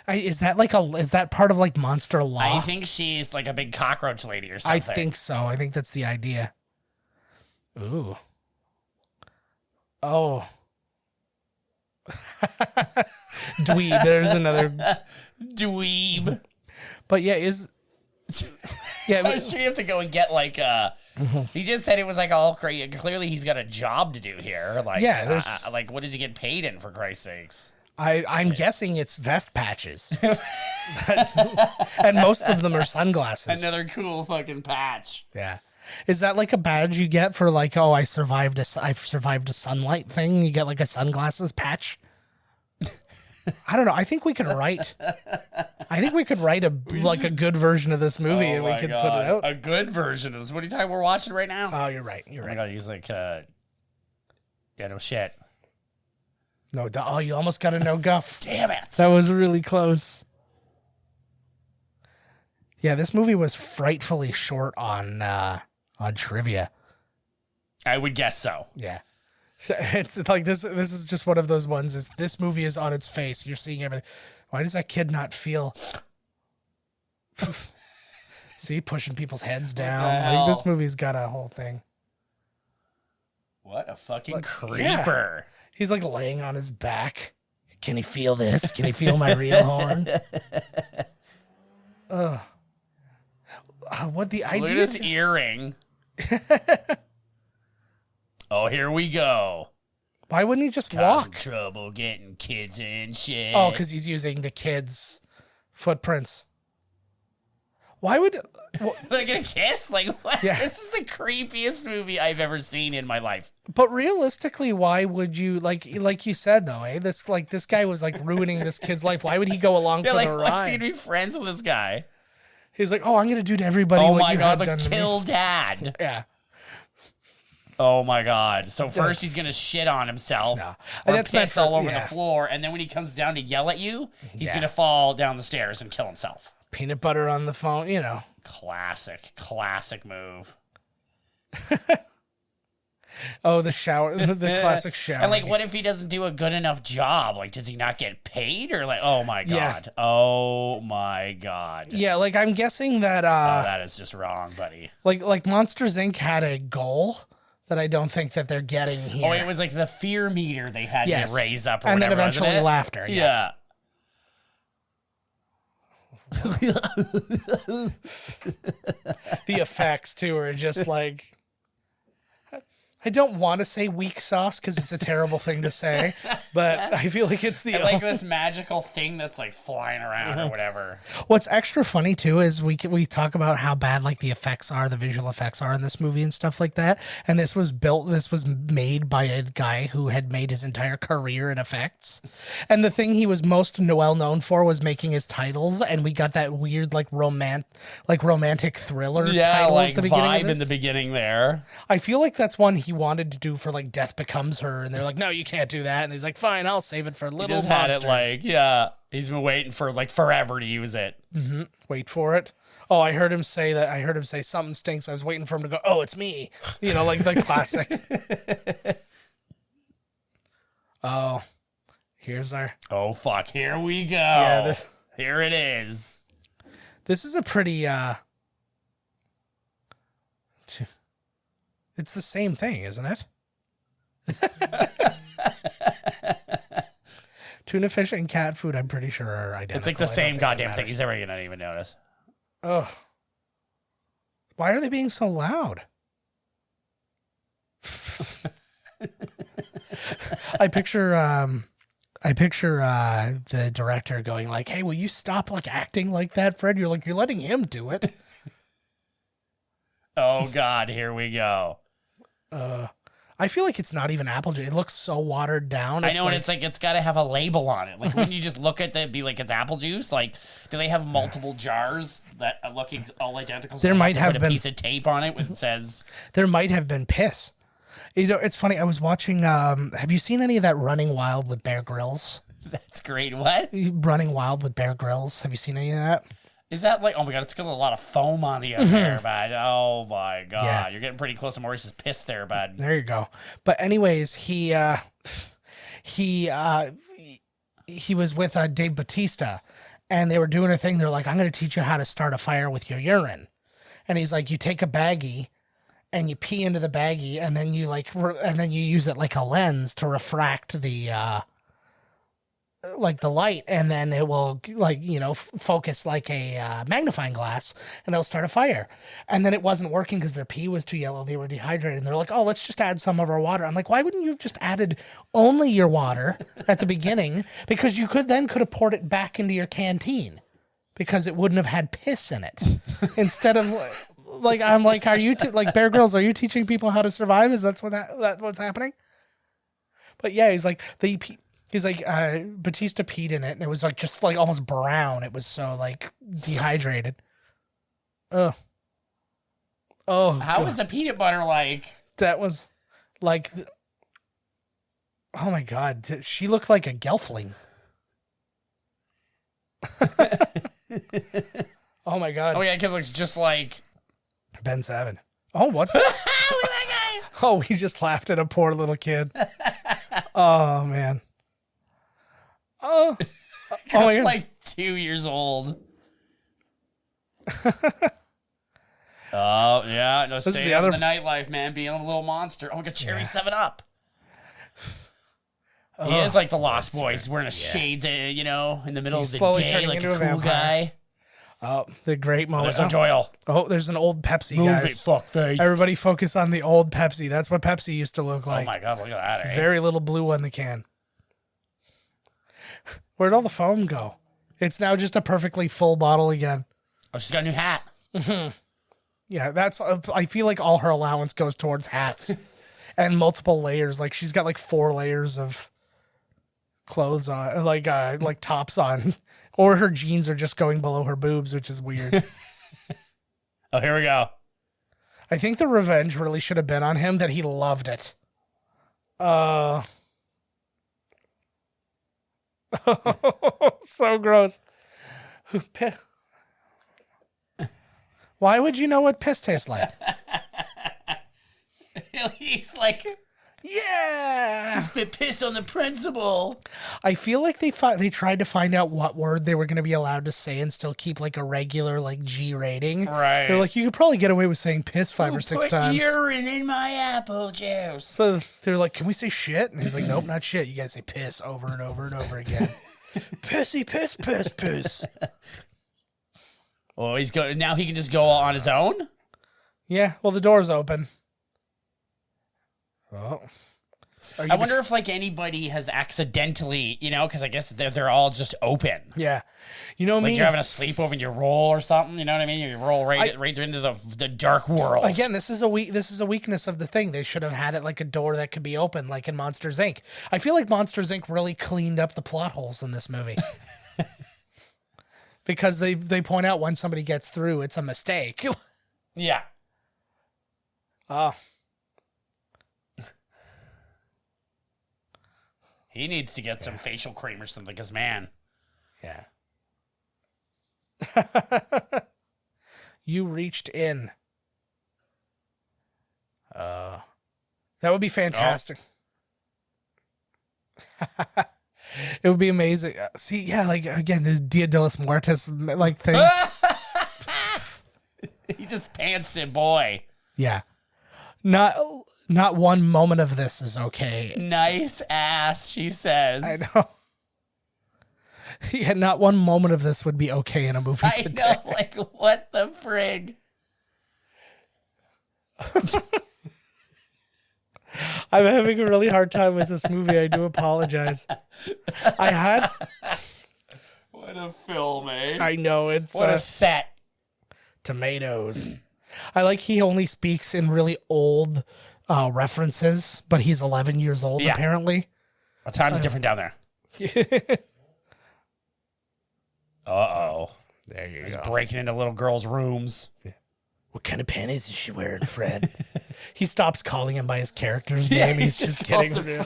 Is that part of like Monster Law?
I think she's like a big cockroach lady or something.
I think so. I think that's the idea. Ooh. Oh. Dweeb. There's another
dweeb.
But yeah,
I was sure you have to go and get like he just said it was like all crazy. Clearly he's got a job to do here. Like, yeah, there's like, what does he get paid in, for Christ's sakes?
I'm guessing it's vest patches. And most of them are sunglasses.
Another cool fucking patch.
Yeah. Is that like a badge you get for like, oh, I've survived a sunlight thing? You get like a sunglasses patch? I don't know. I think we could write a good version of this movie and we could put it out.
A good version of this. What are you talking? We're watching right now?
Oh, you're right.
Oh my God, he's like, yeah, no shit.
No, you almost got a no guff.
Damn it.
That was really close. Yeah, this movie was frightfully short on trivia.
I would guess so.
Yeah. So it's like this is just one of those ones. This movie is on its face. You're seeing everything. Why does that kid not feel? See, pushing people's heads down. Like, this movie's got a whole thing.
What a fucking creeper.
Yeah. He's like laying on his back. Can he feel this? Can he feel my real horn? What the idea?
Look at his earring. Oh, here we go.
Why wouldn't he just walk?
Trouble getting kids and shit.
Oh, because he's using the kids' footprints. Why would
they're gonna kiss? Like what?
Yeah.
This is the creepiest movie I've ever seen in my life.
But realistically, why would you like you said though? This guy was like ruining this kid's life. Why would he go along for
like,
the
what's he
ride?
gonna be friends with this guy?
He's like, oh, I'm gonna do to everybody.
Oh
what
my
you
god,
have done
the
to me.
kill dad.
Yeah.
Oh my god. So first he's gonna shit on himself.
No.
Or
That's meant
piss
for-
all over
yeah.
the floor, and then when he comes down to yell at you, he's
Yeah.
gonna fall down the stairs and kill himself.
Peanut butter on the phone, you know.
Classic move.
Oh, the shower, the classic shower.
And like, what if he doesn't do a good enough job? Like, does he not get paid? Or like, oh my
Yeah.
god. Oh my god.
Yeah, like I'm guessing that
Oh, that is just wrong, buddy.
like Monsters Inc. had a goal that I don't think that they're getting here.
Oh, it was like the fear meter they had
Yes.
to raise up or
and
whatever,
then
wasn't
eventually
it?
laughter. Yes.
Yeah.
The effects too are just like, I don't want to say weak sauce because it's a terrible thing to say, but I feel like it's the
And like this magical thing that's like flying around
Uh-huh.
or whatever.
What's extra funny too is we talk about how bad like the effects are, the visual effects are in this movie and stuff like that. And this was made by a guy who had made his entire career in effects. And the thing he was most well known for was making his titles. And we got that weird like romantic thriller title
like
at the beginning.
vibe
Of
in the
this.
beginning there.
I feel like that's one he wanted to do for like Death Becomes Her, and they're like, no, you can't do that. And he's like, fine, I'll save it for
He
Little
just
Monsters.
had it like, yeah. He's been waiting for like forever to use it.
Wait for it. Oh, I heard him say that. I heard him say something stinks. I was waiting for him to go, oh, it's me. You know, like the classic. Oh, here's our.
Oh fuck! Here we go.
Yeah,
Here it is.
this is a pretty. It's the same thing, isn't it? Tuna fish and cat food, I'm pretty sure are identical.
It's like the
I don't
same
think that
goddamn thing.
matters.
He's never gonna even notice.
Oh. Why are they being so loud? I picture the director going like, "Hey, will you stop like acting like that, Fred? You're letting him do it."
Oh god, here we go.
I feel like it's not even apple juice. It looks so watered down.
I know, and it's like it's got to have a label on it. Like, wouldn't you just look at that, be like, it's apple juice? Like, do they have multiple jars that are looking all identical? So
There
they
might
to
have
put
been-
a piece of tape on it that says.
There might have been piss. You know, it's funny. I was watching. Have you seen any of that Running Wild with Bear Grylls?
That's great. What
Running Wild with Bear Grylls. Have you seen any of that?
is that like? Oh my god, it's got a lot of foam on the there, bud. Oh my god,
Yeah.
you're getting pretty close to Maurice's piss there, bud.
There you go. But anyways, he was with Dave Bautista, and they were doing a thing. They're like, "I'm going to teach you how to start a fire with your urine," and he's like, "You take a baggie, and you pee into the baggie, and then you and then you use it like a lens to refract the the light, and then it will focus like a magnifying glass, and they'll start a fire." And then it wasn't working because their pee was too yellow. They were dehydrated, and they're like, "Oh, let's just add some of our water." I'm like, why wouldn't you have just added only your water at the beginning? Because you could have poured it back into your canteen, because it wouldn't have had piss in it. Instead of like, I'm like, are you Bear Grylls? Are you teaching people how to survive? Is what's happening? But yeah, he's like Batista peed in it, and it was like just like almost brown. It was so like dehydrated. Oh,
How was the peanut butter like?
that was like, oh my god, she looked like a gelfling. Oh my god.
Oh yeah, it looks just like
Ben Savin. Oh, what?
Look at that guy.
Oh, he just laughed at a poor little kid. Oh man. Oh, oh my
It's
god.
like 2 years old. Oh yeah, no,
is
stay
the
up in
other-
the nightlife, man. Being a little monster. Oh, we got cherry 7-Up. He is like the Lost Boys, wearing a shades, in the middle
He's
of the
slowly
day,
turning
like a
into
cool
a vampire.
guy.
Oh, the great moment.
There's a Doyle.
Oh, there's an old Pepsi,
Move it,
guys.
fuck face.
Everybody focus on the old Pepsi. That's what Pepsi used to look
Oh
like.
my god, look at that! Eh?
Very little blue on the can. Where'd all the foam go? It's now just a perfectly full bottle again.
Oh, she's got a new hat.
Yeah, I feel like all her allowance goes towards hats and multiple layers. Like she's got like 4 layers of clothes on, like tops on, or her jeans are just going below her boobs, which is weird.
Oh, here we go.
I think the revenge really should have been on him that he loved it. So gross. Why would you know what piss tastes like?
He's like,
yeah,
he spit piss on the principal.
I feel like they tried to find out what word they were going to be allowed to say and still keep like a regular like G rating.
Right.
They're like, you could probably get away with saying piss 5 or 6 times.
Put urine in my apple juice.
So they're like, can we say shit? And he's like, nope, not shit. You got to say piss over and over and over again. Pissy, piss, piss, piss.
Well, now he can just go on his own?
Yeah, well, the door's open. Oh.
I wonder if like anybody has accidentally, because I guess they're all just open.
Yeah. You know what I
Like
mean?
you're having a sleepover and you roll or something, you know what I mean? You roll right into the dark world.
Again, this is a weakness of the thing. They should have had it like a door that could be open, like in Monsters, Inc. I feel like Monsters, Inc. really cleaned up the plot holes in this movie. Because they point out when somebody gets through, it's a mistake.
Yeah.
Oh.
He needs to get some facial cream or something, because, man.
Yeah. You reached in. That would be fantastic. Oh. It would be amazing. See, yeah, like, again, there's Dia de los Muertos, like, things.
He just pantsed it, boy.
Yeah. Not one moment of this is okay.
Nice ass, she says.
I know. Yeah, not one moment of this would be okay in a movie today.
I know, like, what the frig?
I'm having a really hard time with this movie. I do apologize.
What a film, eh?
I know, it's...
What a set.
Tomatoes. I like he only speaks in really old references, but he's 11 years old, apparently.
What time's different down there? Uh-oh.
There you
He's
go.
breaking into little girls' rooms.
Yeah. What kind of panties is she wearing, Fred? He stops calling him by his character's name. He's just kidding him.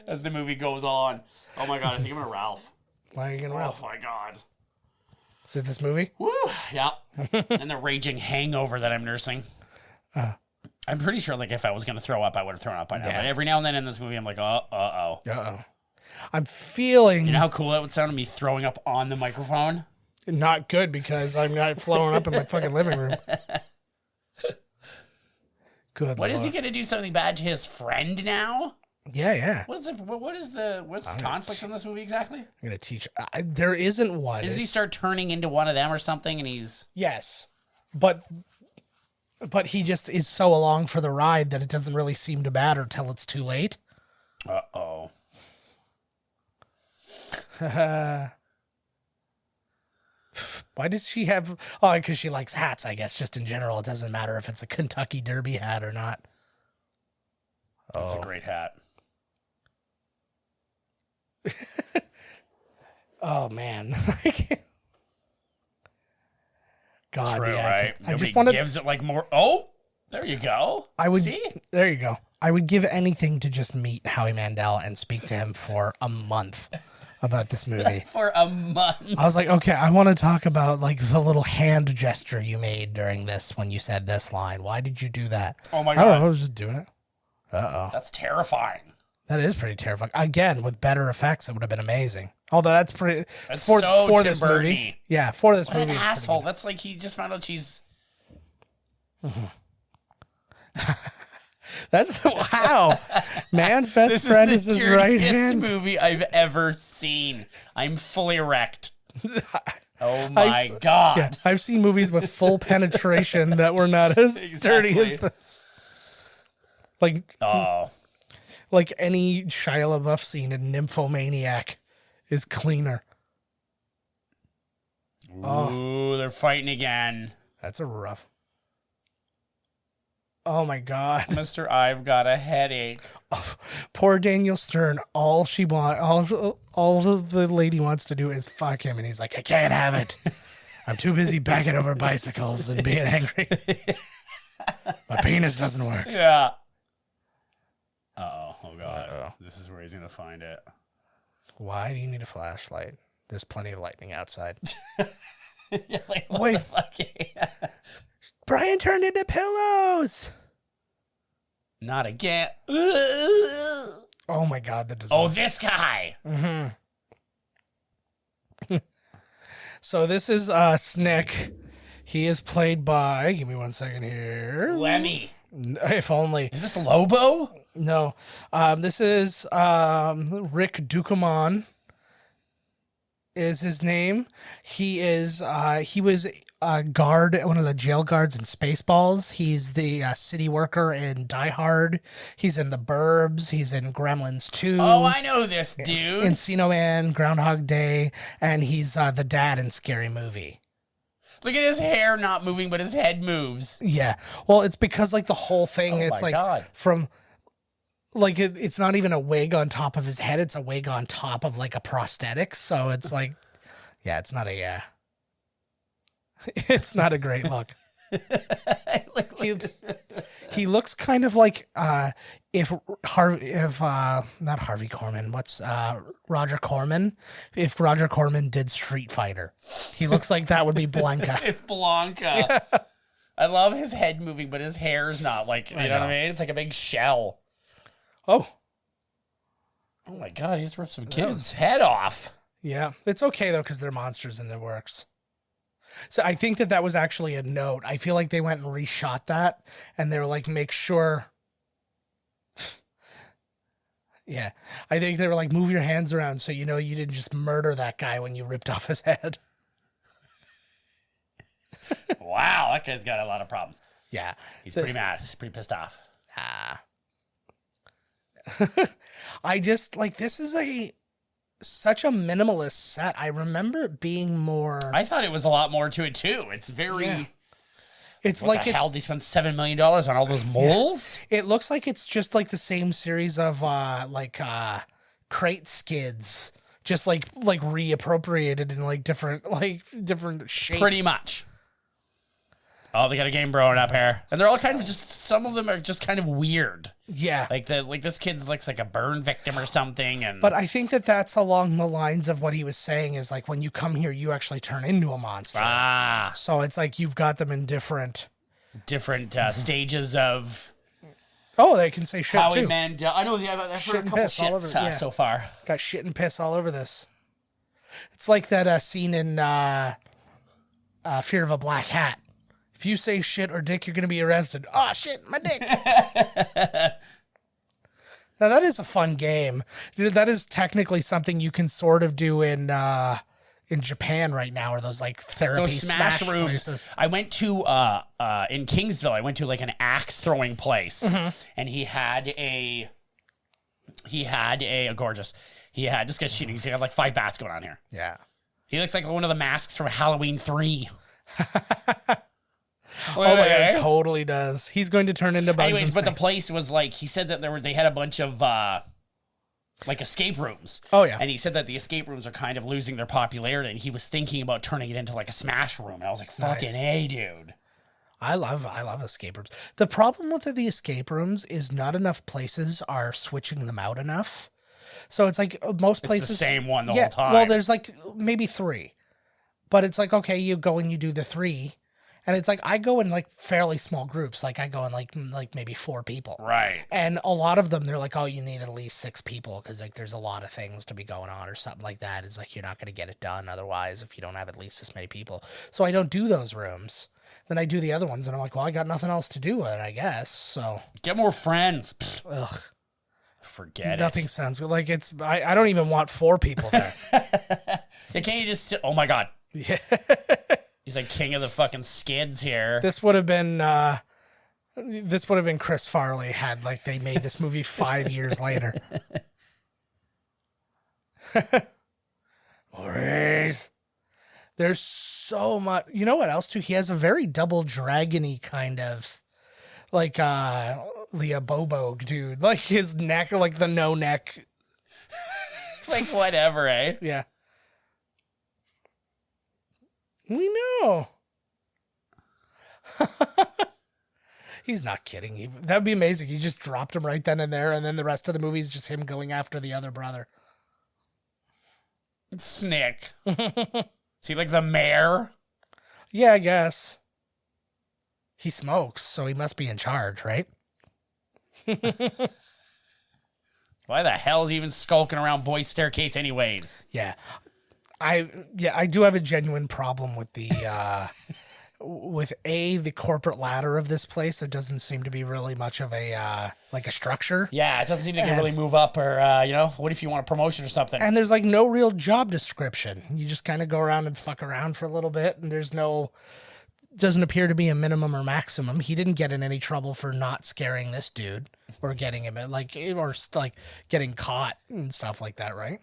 As the movie goes on. Oh my god, I think I'm a Ralph.
Why are you going to Ralph?
Oh my god.
Is it this movie?
Woo! Yeah. And the raging hangover that I'm nursing. I'm pretty sure, like, if I was going to throw up, I would have thrown up by now.
Yeah.
But every now and then in this movie, I'm like, uh-oh.
Uh-oh. I'm feeling...
You know how cool that would sound, me throwing up on the microphone?
Not good, because I'm not flowing up in my fucking living room. Good
What
Lord.
is he going to do something bad to his friend now?
Yeah.
What's the conflict in this movie exactly?
I'm going to teach... there isn't one.
Doesn't he start turning into one of them or something, and he's...
Yes. But he just is so along for the ride that it doesn't really seem to matter till it's too late.
Uh-oh.
Why does she have... Oh, because she likes hats, I guess. Just in general, it doesn't matter if it's a Kentucky Derby hat or not.
That's a great hat.
Oh, man. God,
True,
yeah.
right?
I
Nobody
just wanted...
gives it like more... Oh, there you go. See?
There you go. I would give anything to just meet Howie Mandel and speak to him for a month about this movie.
For a month.
I was like, okay, I want to talk about like the little hand gesture you made during this when you said this line. Why did you do that?
Oh my
I don't
god.
know, I was just doing it. Uh-oh.
That's terrifying.
That is pretty terrifying. Again, with better effects, it would have been amazing. Although that's pretty...
That's
for
so Tim
this
Burton-y.
movie. Yeah, for this
What
movie.
an
it's pretty
asshole.
good.
That's like he just found out she's...
That's... Wow. Man's best friend is his right hand.
movie I've ever seen. I'm fully erect. Oh my god.
Yeah, I've seen movies with full penetration that were not as sturdy as this. Like any Shia LaBeouf scene in Nymphomaniac is cleaner.
Ooh, they're fighting again.
That's a rough. Oh my God,
Mr. I've got a headache.
Oh, poor Daniel Stern. All the lady wants to do is fuck him, and he's like, I can't have it. I'm too busy backing over bicycles and being angry. My penis doesn't work.
Yeah. Oh God. Uh-oh. This is where he's gonna find it.
Why do you need a flashlight? There's plenty of lightning outside.
Like, wait.
Brian turned into pillows.
Not again.
Oh my God, the design.
Oh, this guy.
Mm-hmm. So this is Snick. He is played by, give me 1 second here.
Lemmy.
If only.
Is this Lobo?
No. This is Rick Ducommun is his name. He was a guard, one of the jail guards in Spaceballs. He's the city worker in Die Hard. He's in The Burbs. He's in Gremlins 2.
Oh, I know this dude.
Encino Man, Groundhog Day, and he's the dad in Scary Movie.
Look at his hair not moving, but his head moves.
Yeah. Well, it's because like the whole thing, it's like
God.
From like it's not even a wig on top of his head. It's a wig on top of like a prosthetic. So it's like, yeah, it's not a, it's not a great look. He looks kind of like if not Harvey Korman, what's Roger Corman? If Roger Corman did Street Fighter, he looks like that would be Blanca.
It's Blanca. Yeah. I love his head moving, but his hair's not like, you know what I mean? It's like a big shell.
Oh
my God, he's ripped some kid's head off.
Yeah, it's okay though because they're monsters and it works. So I think that was actually a note. I feel like they went and reshot that, and they were like, make sure. Yeah, I think they were like, move your hands around so you know you didn't just murder that guy when you ripped off his head.
Wow, that guy's got a lot of problems.
Yeah,
he's pretty mad. He's pretty pissed off.
I just like this is such a minimalist set. I remember it being more.
I thought it was a lot more to it too. It's very. Yeah.
It's
what like the hell? They spent $7 million on all those moles.
Yeah. It looks like it's just like the same series of crate skids, just like reappropriated in like different shapes.
Pretty much. Oh, they got a Game Bro up here, and they're all kind of just. Some of them are just kind of weird.
Yeah,
like this kid looks like a burn victim or something.
But I think that's along the lines of what he was saying is like when you come here, you actually turn into a monster. So it's like you've got them in different
stages of.
Oh, they can say shit
Howie
too.
Mandel. I know. I've heard a couple shits so far.
Got shit and piss all over this. It's like that scene in Fear of a Black Hat. If you say shit or dick, you're going to be arrested. Oh, shit, my dick. Now, that is a fun game. That is technically something you can sort of do in Japan right now, or those like therapy
those smash rooms.
Places.
I went to in Kingsville. I went to like an axe throwing place, and he had a gorgeous. This guy's cheating. He's got like 5 bats going on here.
Yeah,
he looks like one of the masks from Halloween 3.
Oh my God, it totally does. He's going to turn into bugs.
Anyways, but the place was like, he said that they had a bunch of like escape rooms.
Oh yeah.
And he said that the escape rooms are kind of losing their popularity, and he was thinking about turning it into like a smash room. And I was like, fucking A, dude.
I love escape rooms. The problem with the escape rooms is not enough places are switching them out enough. So it's like most places.
It's the same one the whole time.
Well, there's like maybe 3. But it's like, okay, you go and you do the 3. And it's like, I go in like fairly small groups. Like I go in like maybe 4 people.
Right.
And a lot of them, they're like, oh, you need at least 6 people. Cause like there's a lot of things to be going on or something like that. It's like, you're not going to get it done otherwise if you don't have at least this many people. So I don't do those rooms. Then I do the other ones and I'm like, well, I got nothing else to do with it, I guess. So
get more friends.
Ugh.
Forget
Nothing sounds good. Like I don't even want 4 people there.
Yeah, can't you just sit? Oh my God.
Yeah.
He's like king of the fucking skids here.
This would have been Chris Farley had like they made this movie 5 years later. Maurice. There's so much. You know what else too? He has a very double dragony kind of, like Leah Bobo dude. Like his neck, like the no neck.
Like whatever, eh?
Yeah. We know. He's not kidding. That'd be amazing. He just dropped him right then and there, and then the rest of the movie is just him going after the other brother.
Snick. Is he like the mayor?
Yeah, I guess. He smokes, so he must be in charge, right?
Why the hell is he even skulking around Boy's Staircase anyways?
Yeah. I do have a genuine problem with the with the corporate ladder of this place. There doesn't seem to be really much of a like a structure.
Yeah, it doesn't seem to really move up, or what if you want a promotion or something?
And there's like no real job description. You just kind of go around and fuck around for a little bit, and doesn't appear to be a minimum or maximum. He didn't get in any trouble for not scaring this dude or getting him or getting caught and stuff like that, right?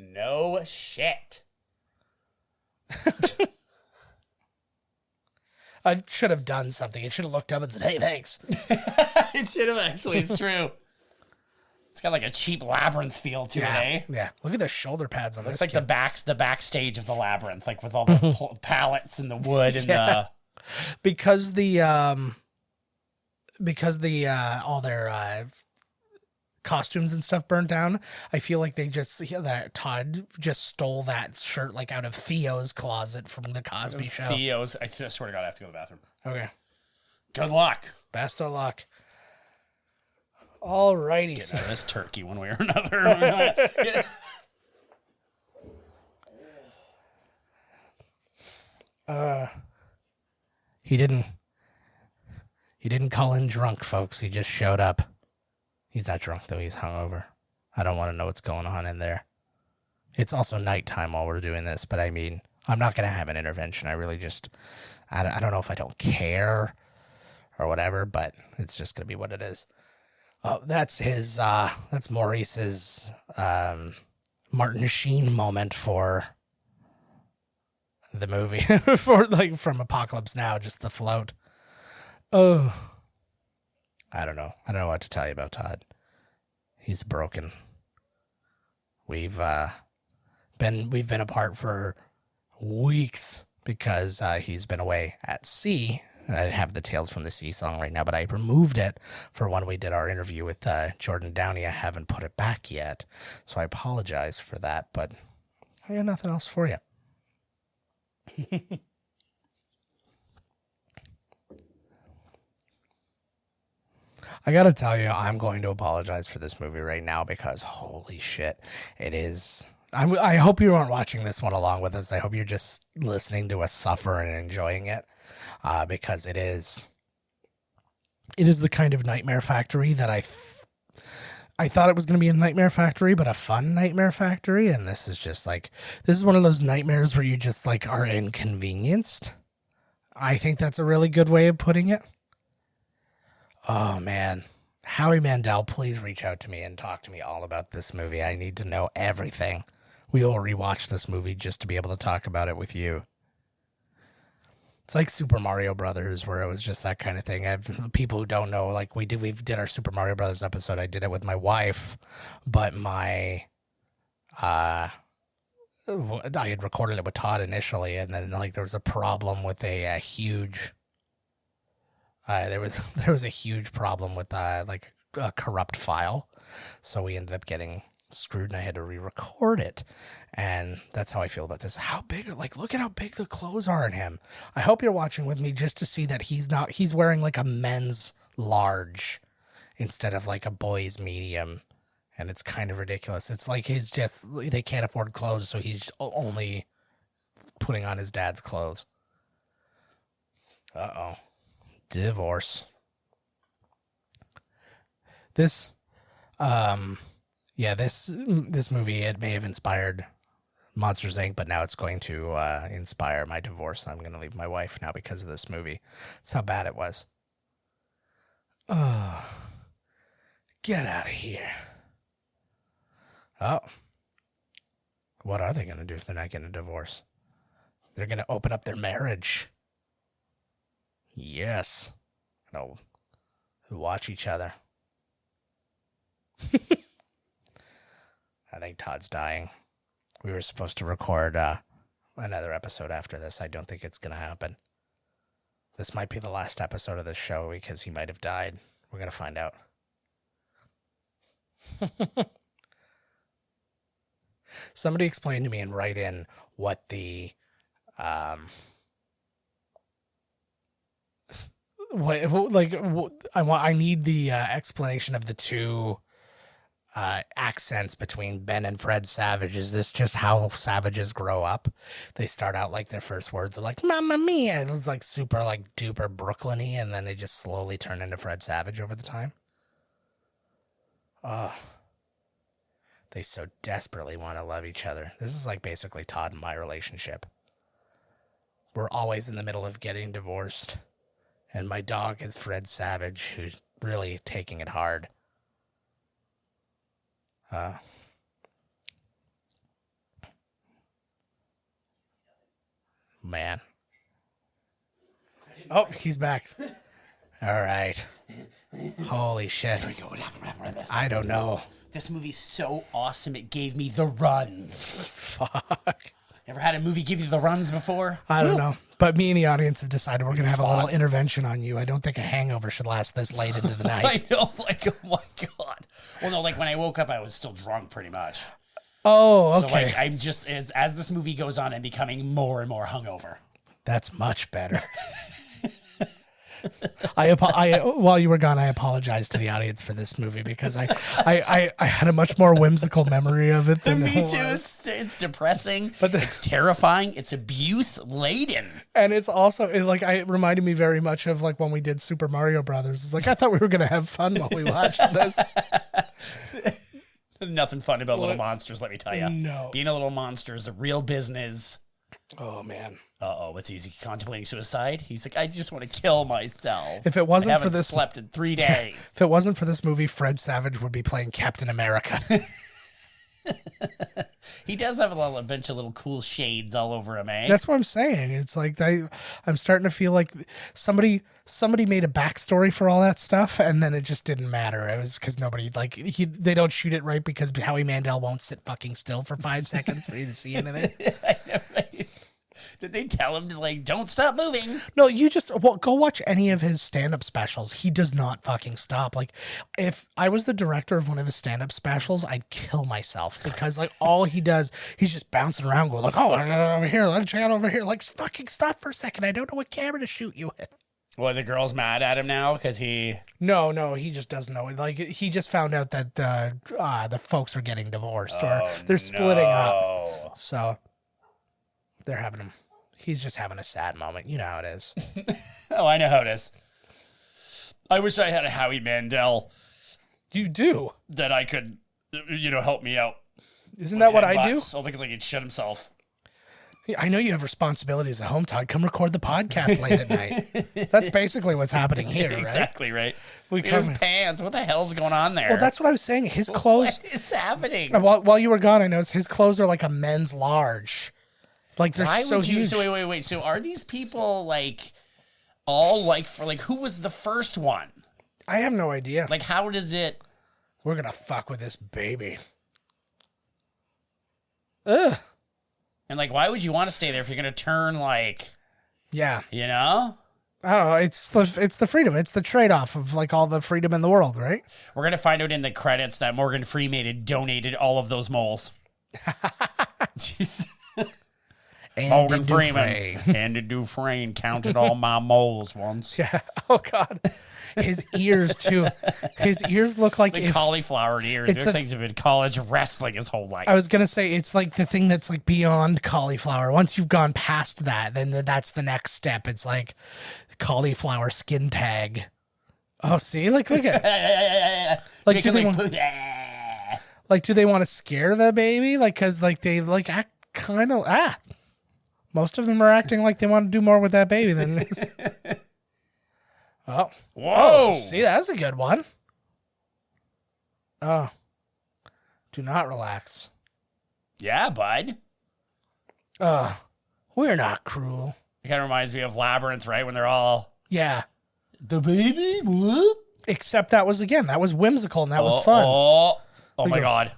No shit.
I should have done something. It should have looked up and said, "Hey, thanks."
It should have actually. It's true. It's got like a cheap labyrinth feel to it, eh?
Yeah. Look at the shoulder pads on this.
It's like the backstage of the labyrinth, like with all the pallets and the wood and the
because all their costumes and stuff burned down. I feel like that Todd just stole that shirt like out of Theo's closet from the Cosby Show.
Theo's. I swear to God, I have to go to the bathroom.
Okay.
Good luck.
Best of luck. All righty.
Get out of this turkey one way or another.
He didn't call in drunk, folks. He just showed up. He's not drunk, though. He's hungover. I don't want to know what's going on in there. It's also nighttime while we're doing this, but I mean, I'm not going to have an intervention. I really just, I don't know if I don't care or whatever, but it's just going to be what it is. That's Maurice's Martin Sheen moment for the movie, from Apocalypse Now, just the float. Oh, I don't know what to tell you about Todd. He's broken. We've been apart for weeks because he's been away at sea. I have the Tales from the Sea song right now, but I removed it for when we did our interview with Jordan Downey. I haven't put it back yet, so I apologize for that, but I got nothing else for you. I gotta tell you, I'm going to apologize for this movie right now because holy shit, it is. I hope you aren't watching this one along with us. I hope you're just listening to us suffer and enjoying it, because it is the kind of Nightmare Factory that I thought it was going to be a Nightmare Factory, but a fun Nightmare Factory, and this is one of those nightmares where you just like are inconvenienced. I think that's a really good way of putting it. Oh, man. Howie Mandel, please reach out to me and talk to me all about this movie. I need to know everything. We will rewatch this movie just to be able to talk about it with you. It's like Super Mario Brothers, where it was just that kind of thing. People who don't know, like we did our Super Mario Brothers episode. I did it with my wife, but I had recorded it with Todd initially, and then like there was a problem with a huge... there was a huge problem with like a corrupt file, so we ended up getting screwed, and I had to re-record it, and that's how I feel about this. How big? Like, look at how big the clothes are in him. I hope you're watching with me just to see that he's wearing like a men's large instead of like a boy's medium, and it's kind of ridiculous. It's like they can't afford clothes, so he's only putting on his dad's clothes. Uh-oh. Divorce. This movie, it may have inspired Monsters Inc., but now it's going to inspire my divorce. I'm going to leave my wife now because of this movie. That's how bad it was. Oh, get out of here. Oh, what are they going to do if they're not getting a divorce? They're going to open up their marriage. Yes. No. Watch each other. I think Todd's dying. We were supposed to record another episode after this. I don't think it's going to happen. This might be the last episode of this show because he might have died. We're going to find out. Somebody explain to me and write in what the I need the explanation of the two accents between Ben and Fred Savage. Is this just how savages grow up? They start out like their first words are like "Mamma Mia." It was like super like duper Brooklyn-y, and then they just slowly turn into Fred Savage over the time. Oh, they so desperately want to love each other. This is like basically Todd and my relationship. We're always in the middle of getting divorced, and my dog is Fred Savage, who's really taking it hard. Man. Oh, he's back. All right. Holy shit. I don't know.
This movie's so awesome, it gave me the runs.
Fuck.
Ever had a movie give you the runs before?
I don't know. But me and the audience have decided we're going to have a little intervention on you. I don't think a hangover should last this late into the night.
I know, like, oh my God. Well, no, like when I woke up, I was still drunk pretty much.
Oh, okay.
So, like, I'm just, as this movie goes on, I'm becoming more and more hungover.
That's much better. While you were gone, I apologized to the audience for this movie because I had a much more whimsical memory of it than
Me too. It's depressing. But it's terrifying. It's abuse laden.
And it's also it reminded me very much of like when we did Super Mario Brothers. It's like I thought we were gonna have fun while we watched this.
Nothing fun about little monsters, let me tell you.
No,
being a little monster is a real business.
Oh man.
What's easy? Contemplating suicide? He's like, I just want to kill myself.
If it wasn't for this,
slept in 3 days.
If it wasn't for this movie, Fred Savage would be playing Captain America.
He does have a bunch of little cool shades all over him, eh?
That's what I'm saying. It's like I'm starting to feel like somebody made a backstory for all that stuff, and then it just didn't matter. It was because nobody they don't shoot it right because Howie Mandel won't sit fucking still for 5 seconds for you to see anything.
I know, right? Did they tell him to don't stop moving?
No, you just go watch any of his stand-up specials. He does not fucking stop. Like, if I was the director of one of his stand-up specials, I'd kill myself because all he does, he's just bouncing around, going like, "Oh, over here, let's check out over here." Like, fucking stop for a second. I don't know what camera to shoot you with.
Well, the girl's mad at him now because he.
No, he just doesn't know. Like, he just found out that the folks are getting divorced or they're splitting up. So they're having him. He's just having a sad moment. You know how it is.
Oh, I know how it is. I wish I had a Howie Mandel.
You do?
That I could, help me out.
Isn't that what I do?
I'll think he'd shit himself.
I know you have responsibilities at home, Todd. Come record the podcast late at night. That's basically what's happening here, right?
Exactly right. His pants. What the hell's going on there?
Well, that's what I was saying. His clothes.
What is happening?
While you were gone, I noticed his clothes are like a men's large. Like they're so huge.
So wait. So are these people all who was the first one?
I have no idea.
Like, how does it?
We're gonna fuck with this baby. Ugh.
And why would you want to stay there if you're gonna turn
Yeah.
I
don't know. It's the freedom. It's the trade-off of all the freedom in the world, right?
We're gonna find out in the credits that Morgan Freeman had donated all of those moles. Jeez. Morgan Freeman. Andy Dufresne counted all my moles once.
Yeah. Oh, God. His ears, too. His ears look like...
cauliflower ears. Those things have been college wrestling his whole life.
I was going to say, it's like the thing that's beyond cauliflower. Once you've gone past that, then that's the next step. It's like cauliflower skin tag. Oh, see? Look at... do they want to scare the baby? Because they act kind of... Most of them are acting like they want to do more with that baby than it is. Oh.
Whoa.
Oh, see, that's a good one. Oh. Do not relax.
Yeah, bud.
We're not cruel.
It kind of reminds me of Labyrinth, right? When they're all...
Yeah.
The baby? What?
Except that was whimsical and that was fun.
Oh my God.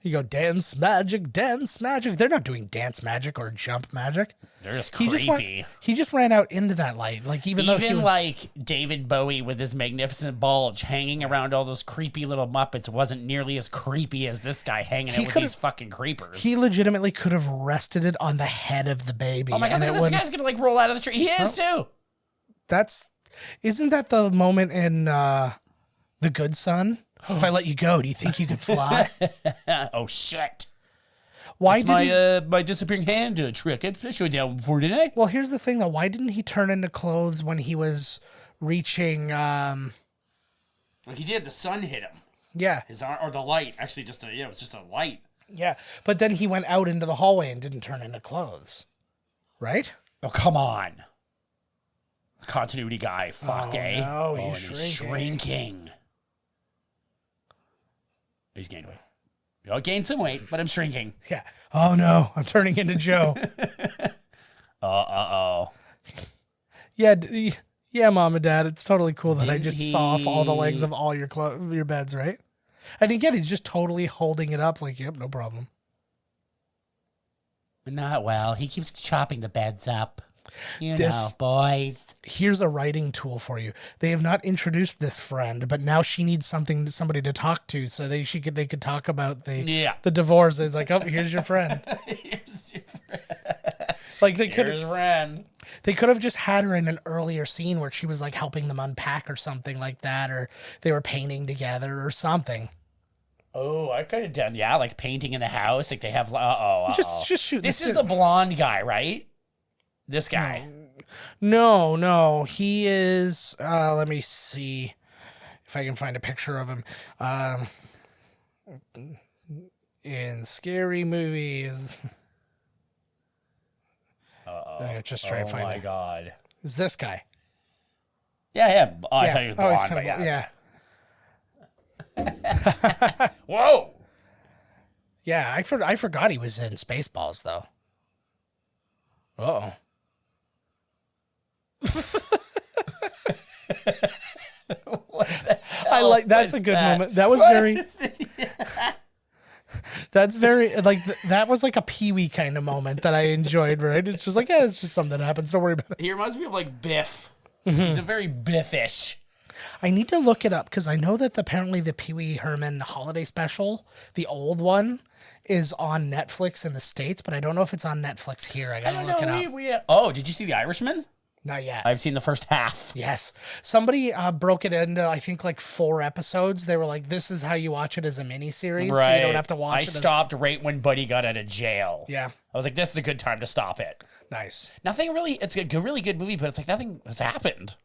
You go, dance magic, dance magic. They're not doing dance magic or jump magic.
They're just creepy.
He just ran out into that light. Like even
like David Bowie with his magnificent bulge hanging around all those creepy little Muppets wasn't nearly as creepy as this guy hanging out with these fucking creepers.
He legitimately could have rested it on the head of the baby.
Oh my God, this guy's going to like roll out of the tree. He is too.
Isn't that the moment in The Good Son? If I let you go, do you think you could fly?
Oh shit!
Why did
my disappearing hand trick? I showed you before, didn't I?
Well, here's the thing though. Why didn't he turn into clothes when he was reaching?
Well, he did. The sun hit him.
Yeah.
His arm or the light. Actually, it was just a light.
Yeah, but then he went out into the hallway and didn't turn into clothes, right?
Oh come on! Continuity guy. Fuck,
No,
he's shrinking. He's gained weight. I gained some weight, but I'm shrinking.
Yeah. Oh no, I'm turning into Joe.
Uh-oh.
Yeah, Mom and Dad, it's totally cool that I just saw off all the legs of all your beds, right? And again, he's just totally holding it up like, yep, no problem.
Not well. He keeps chopping the beds up. You know, boys.
Here's a writing tool for you. They have not introduced this friend, but now she needs somebody to talk to, so they could talk about the divorce. It's like, oh, here's your friend.
Here's your friend.
Like
They
could have just had her in an earlier scene where she was like helping them unpack or something like that, or they were painting together or something.
Oh, I could have done like painting in the house. Like they have.
Just shoot.
This is the blonde guy, right? This guy.
No, he is. Let me see if I can find a picture of him. In scary movies. Just try to find it. Oh my
God.
Is this guy?
Yeah. Oh, I thought he was blonde,
yeah.
Whoa.
Yeah, I forgot he was in Spaceballs though. Uh-oh. That's a good moment. That was that's very like that was like a Pee-wee kind of moment that I enjoyed, right? It's just like, yeah, it's just something that happens. Don't worry about it.
He reminds me of like Biff. He's a very Biffish.
I need to look it up because I know that apparently the Pee-wee Herman holiday special, the old one, is on Netflix in the States, but I don't know if it's on Netflix here. I gotta look it up.
Did you see The Irishman?
Not yet.
I've seen the first half.
Yes. Somebody broke it into, I think, like 4 episodes. They were like, this is how you watch it as a miniseries.
Right.
So you don't have to watch it.
I stopped right when Buddy got out of jail.
Yeah.
I was like, this is a good time to stop it.
Nice.
Nothing really, it's a really good movie, but it's like nothing has happened.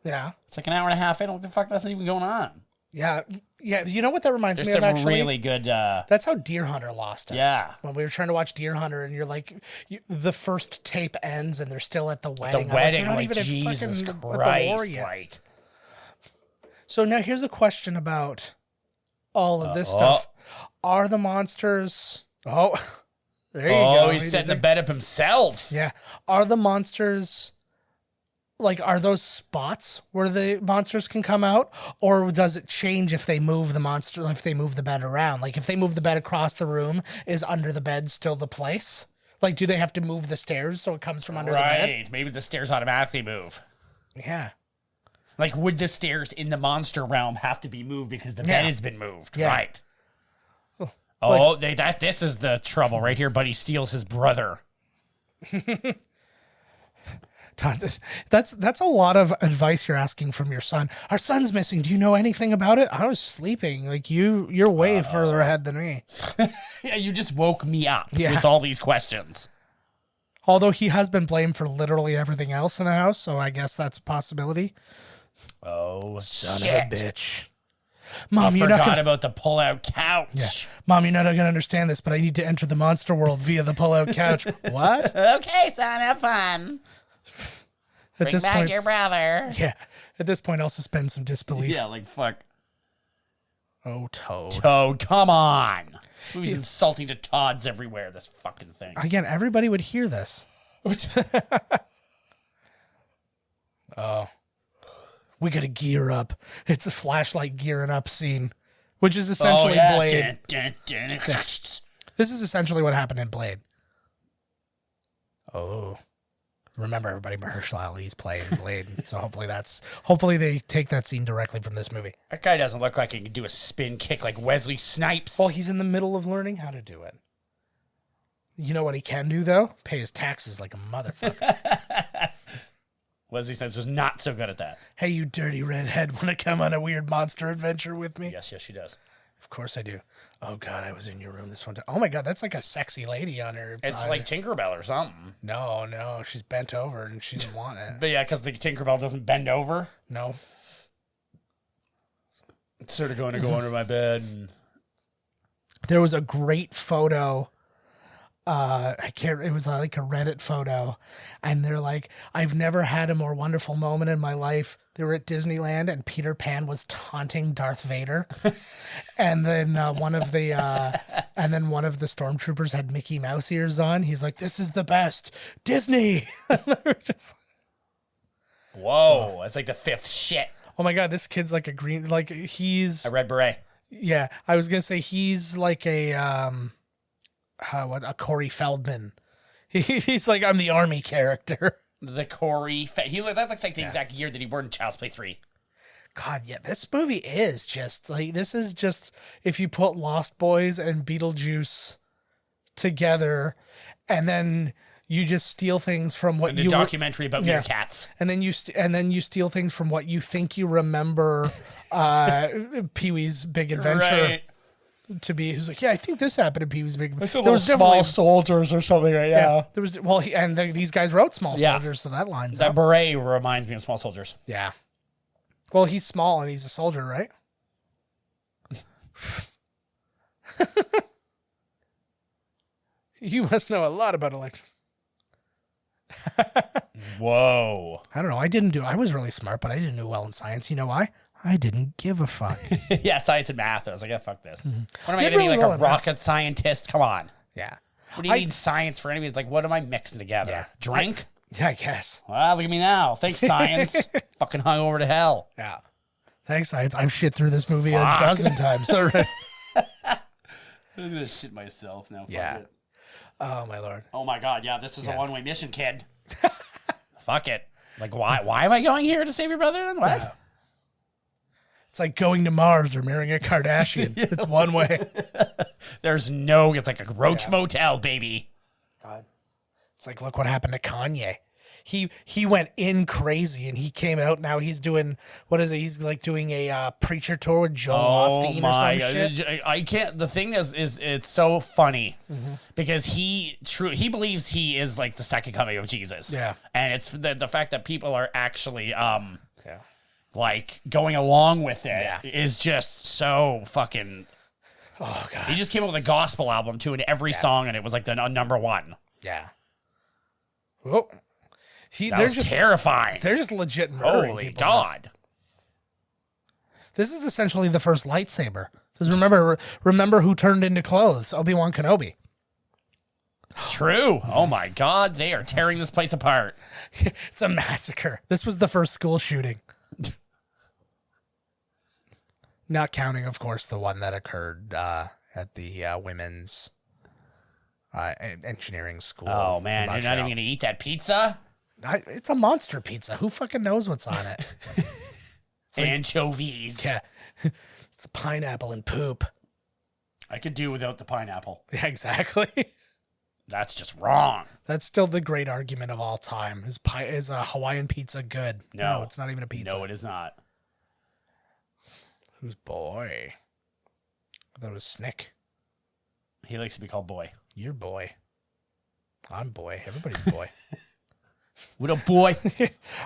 Yeah.
It's like an hour and a half in. What the fuck? That's even going on.
Yeah. Yeah. You know what that reminds me of,
There's
actually?
some really good...
That's how Deer Hunter lost us.
Yeah.
When we were trying to watch Deer Hunter, and you're like, the first tape ends, and they're still at the wedding.
I'm like Jesus Christ. Like.
So now here's a question about all of this stuff. Are the monsters... Oh, there you go.
Oh, he's setting the bed up himself.
Yeah. Are the monsters... Like, are those spots where the monsters can come out, or does it change if they move the bed around? Like, if they move the bed across the room, is under the bed still the place? Like, do they have to move the stairs so it comes from under the bed?
Right. Maybe the stairs automatically move.
Yeah.
Like, would the stairs in the monster realm have to be moved because the bed has been moved? Yeah. Right. Oh, this is the trouble right here. Buddy steals his brother.
That's a lot of advice you're asking from your son. Our son's missing. Do you know anything about it? I was sleeping. Like you're way further ahead than me.
Yeah, you just woke me up with all these questions.
Although he has been blamed for literally everything else in the house, so I guess that's a possibility.
Oh,
son
shit.
of a bitch. Mom,
I forgot about the pull-out couch.
Yeah. Mom, you're not going to understand this, but I need to enter the monster world via the pull-out couch. What?
Okay, son, have fun. Bring back your brother.
Yeah. At this point, I'll suspend some disbelief.
Yeah, like, fuck.
Oh, Toad.
Toad, come on. This movie's insulting to Todds everywhere, this fucking thing.
Again, everybody would hear this. Oh. We gotta gear up. It's a flashlight gearing up scene, which is essentially Blade. This is essentially what happened in Blade. Oh. Remember, everybody, Mahershala Ali's playing Blade, so hopefully they take that scene directly from this movie.
That guy doesn't look like he can do a spin kick like Wesley Snipes.
Well, he's in the middle of learning how to do it. You know what he can do, though? Pay his taxes like a motherfucker.
Wesley Snipes was not so good at that.
Hey, you dirty redhead, want to come on a weird monster adventure with me?
Yes, she does.
Of course I do. Oh, God, I was in your room this one time. Oh, my God, that's like a sexy lady on her.
It's like Tinkerbell or something.
No, she's bent over and she didn't want it.
But yeah, because the Tinkerbell doesn't bend over.
No.
It's sort of going to go under my bed. And...
There was a great photo. It was like a Reddit photo, and they're like, I've never had a more wonderful moment in my life. They were at Disneyland and Peter Pan was taunting Darth Vader. And then one of the stormtroopers had Mickey Mouse ears on. He's like, this is the best Disney. Just
whoa. It's like the fifth shit.
Oh my God. This kid's like he's
a red beret.
Yeah. I was going to say he's like a Corey Feldman. He's like, I'm the army character.
The Corey. That looks like the exact year that he wore in Child's Play 3.
God, yeah, this movie is just like, this is just, if you put Lost Boys and Beetlejuice together, and then you just steal things from what
the documentary about meerkats,
and then you steal things from what you think you remember, Pee-wee's Big Adventure. Right. To be, who's like, yeah, I think this happened in Pee-wee's Big Adventure.
There was Small Soldiers or something, right? Yeah.
There was, these guys wrote Small Soldiers, so that lines up.
That beret reminds me of Small Soldiers.
Yeah. Well, he's small and he's a soldier, right? You must know a lot about elections.
Whoa.
I don't know. I was really smart, but I didn't do well in science. You know why? I didn't give a fuck.
Yeah, science and math. I was like, yeah, fuck this. Mm-hmm. What am I going to be, like a rocket scientist? Come on.
Yeah.
What do you need science for anyways? Like, what am I mixing together?
Yeah.
Drink?
I guess.
Well, look at me now. Thanks, science. Fucking hung over to hell.
Yeah. Thanks, science. I've shit through this movie a dozen times already.
I was going to shit myself now.
Yeah.
It.
Oh, my Lord.
Oh, my God. Yeah, this is a one-way mission, kid. Fuck it. Like, why am I going here to save your brother then? What?
Yeah. It's like going to Mars or marrying a Kardashian. Yeah. It's one way.
It's like a roach motel, baby.
God. It's like, look what happened to Kanye. He went in crazy and he came out. Now he's doing, what is it? He's like doing a preacher tour with Joel Osteen or some shit.
I can't, the thing is it's so funny because he believes he is like the second coming of Jesus.
Yeah.
And it's the fact that people are actually, like going along with it is just so fucking.
Oh God!
He just came up with a gospel album too, and every song, and it was like the number one.
Yeah. Whoa.
That was terrifying.
They're just legit murdering
Holy
people.
God!
This is essentially the first lightsaber. Because remember who turned into clothes? Obi-Wan Kenobi.
It's true. Oh my God! They are tearing this place apart.
It's a massacre. This was the first school shooting. Not counting, of course, the one that occurred at the women's engineering school.
Oh, man. You're not even going to eat that pizza?
It's a monster pizza. Who fucking knows what's on it?
Anchovies.
Yeah. It's pineapple and poop.
I could do without the pineapple.
Yeah, exactly.
That's just wrong.
That's still the great argument of all time. Is a Hawaiian pizza good? No, it's not even a pizza.
No, it is not.
Who's boy? I thought it was Snick.
He likes to be called boy.
You're boy. I'm boy. Everybody's boy.
What a boy.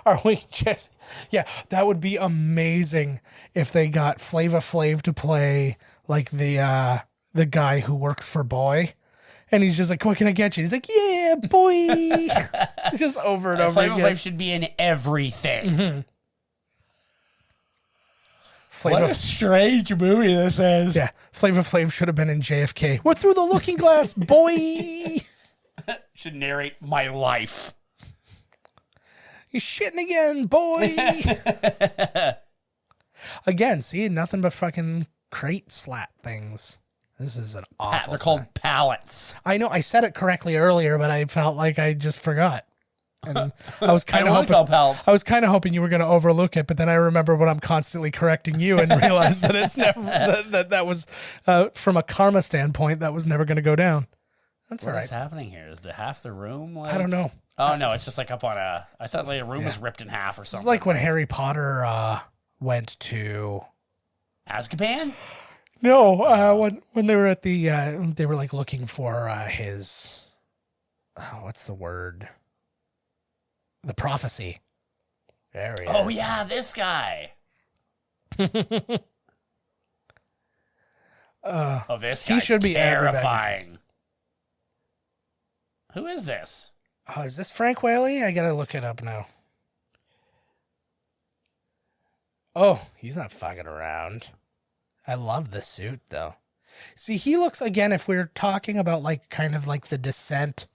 Are we just... Yeah, that would be amazing if they got Flava Flav to play like the guy who works for Boy. And he's just like, what can I get you? He's like, yeah, boy. Just over and over again.
Flava Flav should be in everything.
Mm-hmm.
What a strange movie this is.
Yeah, Flava Flav should have been in JFK. We're through the looking glass, boy.
Should narrate my life.
He's shitting again, boy. Again, see, nothing but fucking crate slat things. This is an awful.
They're called pallets.
I know I said it correctly earlier, but I felt like I just forgot. And I was kind of hoping you were going to overlook it, but then I remember when I'm constantly correcting you and realized that it's never that was from a karma standpoint that was never going to go down. That's all right.
What's happening here? Is the half the room? Like...
I don't know.
Oh no, it's just like up on a. I thought like a room was ripped in half or something.
It's like when Harry Potter went to
Azkaban.
No, when they were at the they were like looking for his what's the word? The prophecy. There he is.
Oh yeah, this guy. This guy's
he should be
terrifying. Who is this?
Oh, is this Frank Whaley? I gotta look it up now. Oh, he's not fucking around. I love the suit, though. See, he looks, again, if we're talking about, like, kind of like the descent.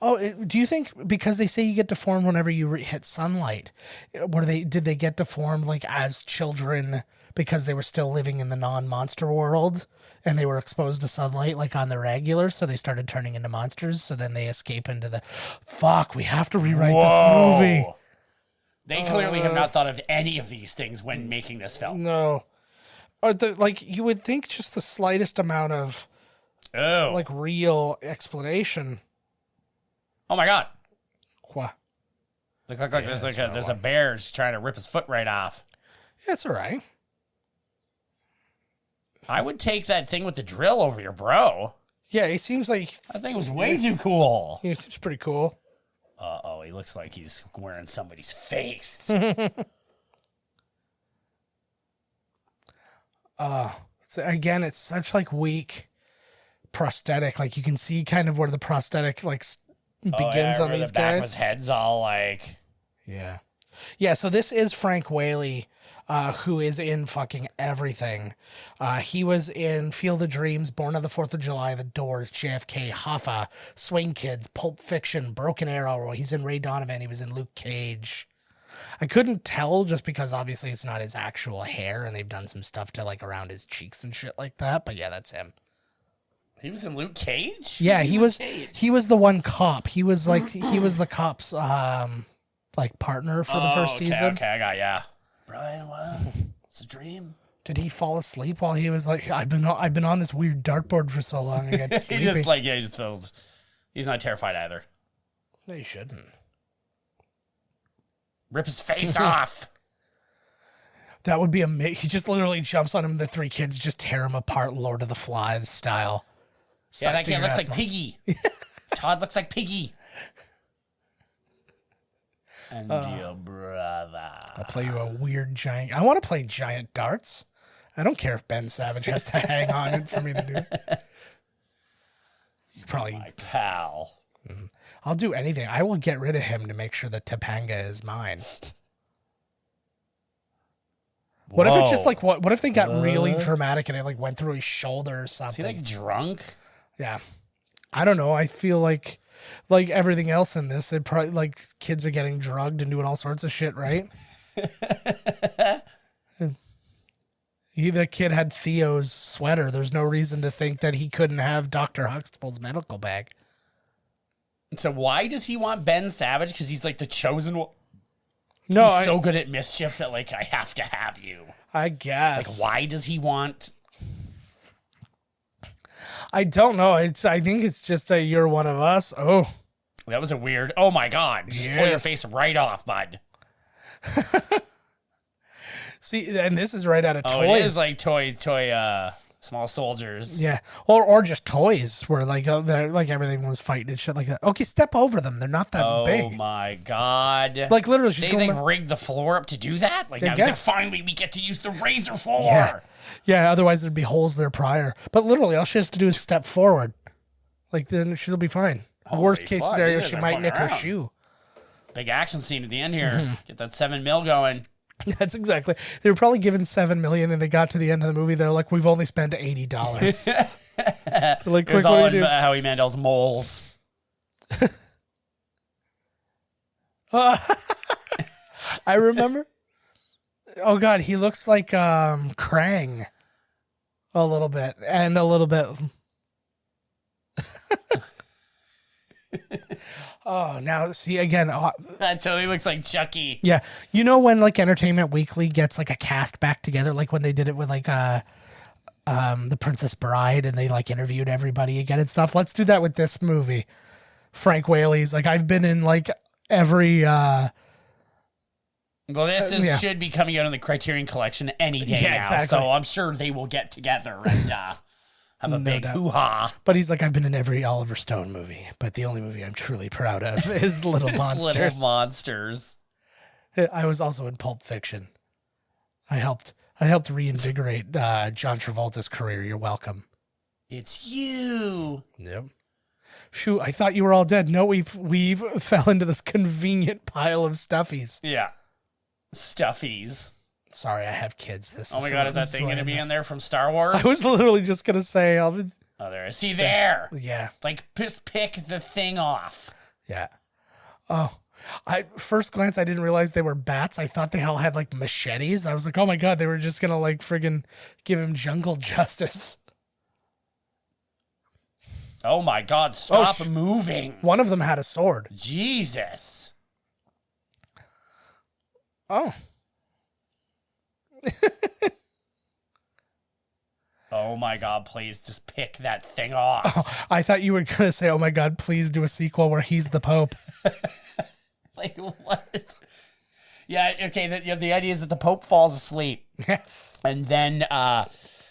Oh, do you think, because they say you get deformed whenever you hit sunlight, did they get deformed, like, as children because they were still living in the non-monster world and they were exposed to sunlight, like, on the regular, so they started turning into monsters, so then they escape into the, fuck, we have to rewrite this movie.
They clearly have not thought of any of these things when making this film.
No. Or you would think just the slightest amount of like real explanation.
Oh my god!
What?
Look like there's a bear just trying to rip his foot right off.
Yeah, it's all right.
I would take that thing with the drill over your bro.
Yeah, he seems like
that thing was way too cool.
He seems pretty cool.
He looks like he's wearing somebody's face.
So again, it's such like weak prosthetic. Like you can see kind of where the prosthetic like begins on these
the back
guys.
Of his head's all like,
yeah. So this is Frank Whaley, who is in fucking everything. He was in Field of Dreams, Born on the 4th of July, The Doors, JFK, Hoffa, Swing Kids, Pulp Fiction, Broken Arrow. He's in Ray Donovan. He was in Luke Cage. I couldn't tell just because obviously it's not his actual hair and they've done some stuff to like around his cheeks and shit like that. But yeah, that's him.
He was in Luke Cage?
Yeah, he was the one cop. He was the cop's like partner for the first season.
Okay, I got ya. Brian, what? It's a dream.
Did he fall asleep while he was like, I've been on this weird dartboard for so long? I get sleepy.
he just feels. He's not terrified either.
No, he shouldn't.
Rip his face off.
That would be amazing. He just literally jumps on him and the three kids just tear him apart, Lord of the Flies style.
Yeah, that kid looks like Piggy. Todd looks like Piggy. And your brother.
I'll play you a weird giant. I want to play giant darts. I don't care if Ben Savage has to hang on it for me to do it. You probably.
My pal.
Mm-hmm. I'll do anything. I will get rid of him to make sure that Topanga is mine. What if it's just like what if they got really dramatic and it like went through his shoulder or something?
Is he like drunk?
Yeah. I don't know. I feel like everything else in this, they probably like kids are getting drugged and doing all sorts of shit, right? The kid had Theo's sweater. There's no reason to think that he couldn't have Dr. Huxtable's medical bag.
So why does he want Ben Savage? Because he's like the chosen one.
No,
he's so good at mischief that like I have to have you.
I guess.
Like why does he want?
I don't know. I think it's just a you're one of us. Oh,
that was a weird. Oh my god! Just pull your face right off, bud.
See, and this is right out of toys.
It is like toy. Small soldiers.
Yeah. Or just toys where like they're like everything was fighting and shit like that. Okay, step over them. They're not that big.
Oh my god.
Like literally
they rigged the floor up to do that? Like now it's like finally we get to use the razor floor.
Yeah. Yeah, otherwise there'd be holes there prior. But literally all she has to do is step forward. Like then she'll be fine. Worst case scenario, she might nick her shoe.
Big action scene at the end here. Mm-hmm. Get that $7 million going.
That's exactly. They were probably given $7 million, and they got to the end of the movie. They're like, "We've only spent $80."
Like, it was all in Howie Mandel's moles.
I remember. Oh God, he looks like Krang a little bit, and a little bit. Oh, now see again.
That totally looks like Chucky.
Yeah, you know when like Entertainment Weekly gets like a cast back together, like when they did it with like The Princess Bride, and they like interviewed everybody again and stuff. Let's do that with this movie. Frank Whaley's like, I've been in like every.
Well, this should be coming out in the Criterion Collection any day now, exactly. So I'm sure they will get together and have a big hoo-ha.
But he's like, I've been in every Oliver Stone movie, but the only movie I'm truly proud of is Little Monsters.
Little Monsters.
I was also in Pulp Fiction. I helped reinvigorate John Travolta's career. You're welcome.
It's you.
Yep. Phew, I thought you were all dead. No, we fell into this convenient pile of stuffies.
Yeah. Stuffies.
Sorry, I have kids.
Oh my God, is that thing going to be in there from Star Wars?
I was literally just going to say.
Oh, there is. See, there.
Yeah.
Like, just pick the thing off.
Yeah. Oh, first glance, I didn't realize they were bats. I thought they all had like machetes. I was like, oh my God, they were just going to like friggin' give him jungle justice.
Oh my God, stop moving.
One of them had a sword.
Jesus.
Oh.
Oh my God, please just pick that thing off.
Oh, I thought you were going to say, oh my God, please do a sequel where he's the Pope.
Like, what? Yeah, okay, the idea is that the Pope falls asleep.
Yes.
And then,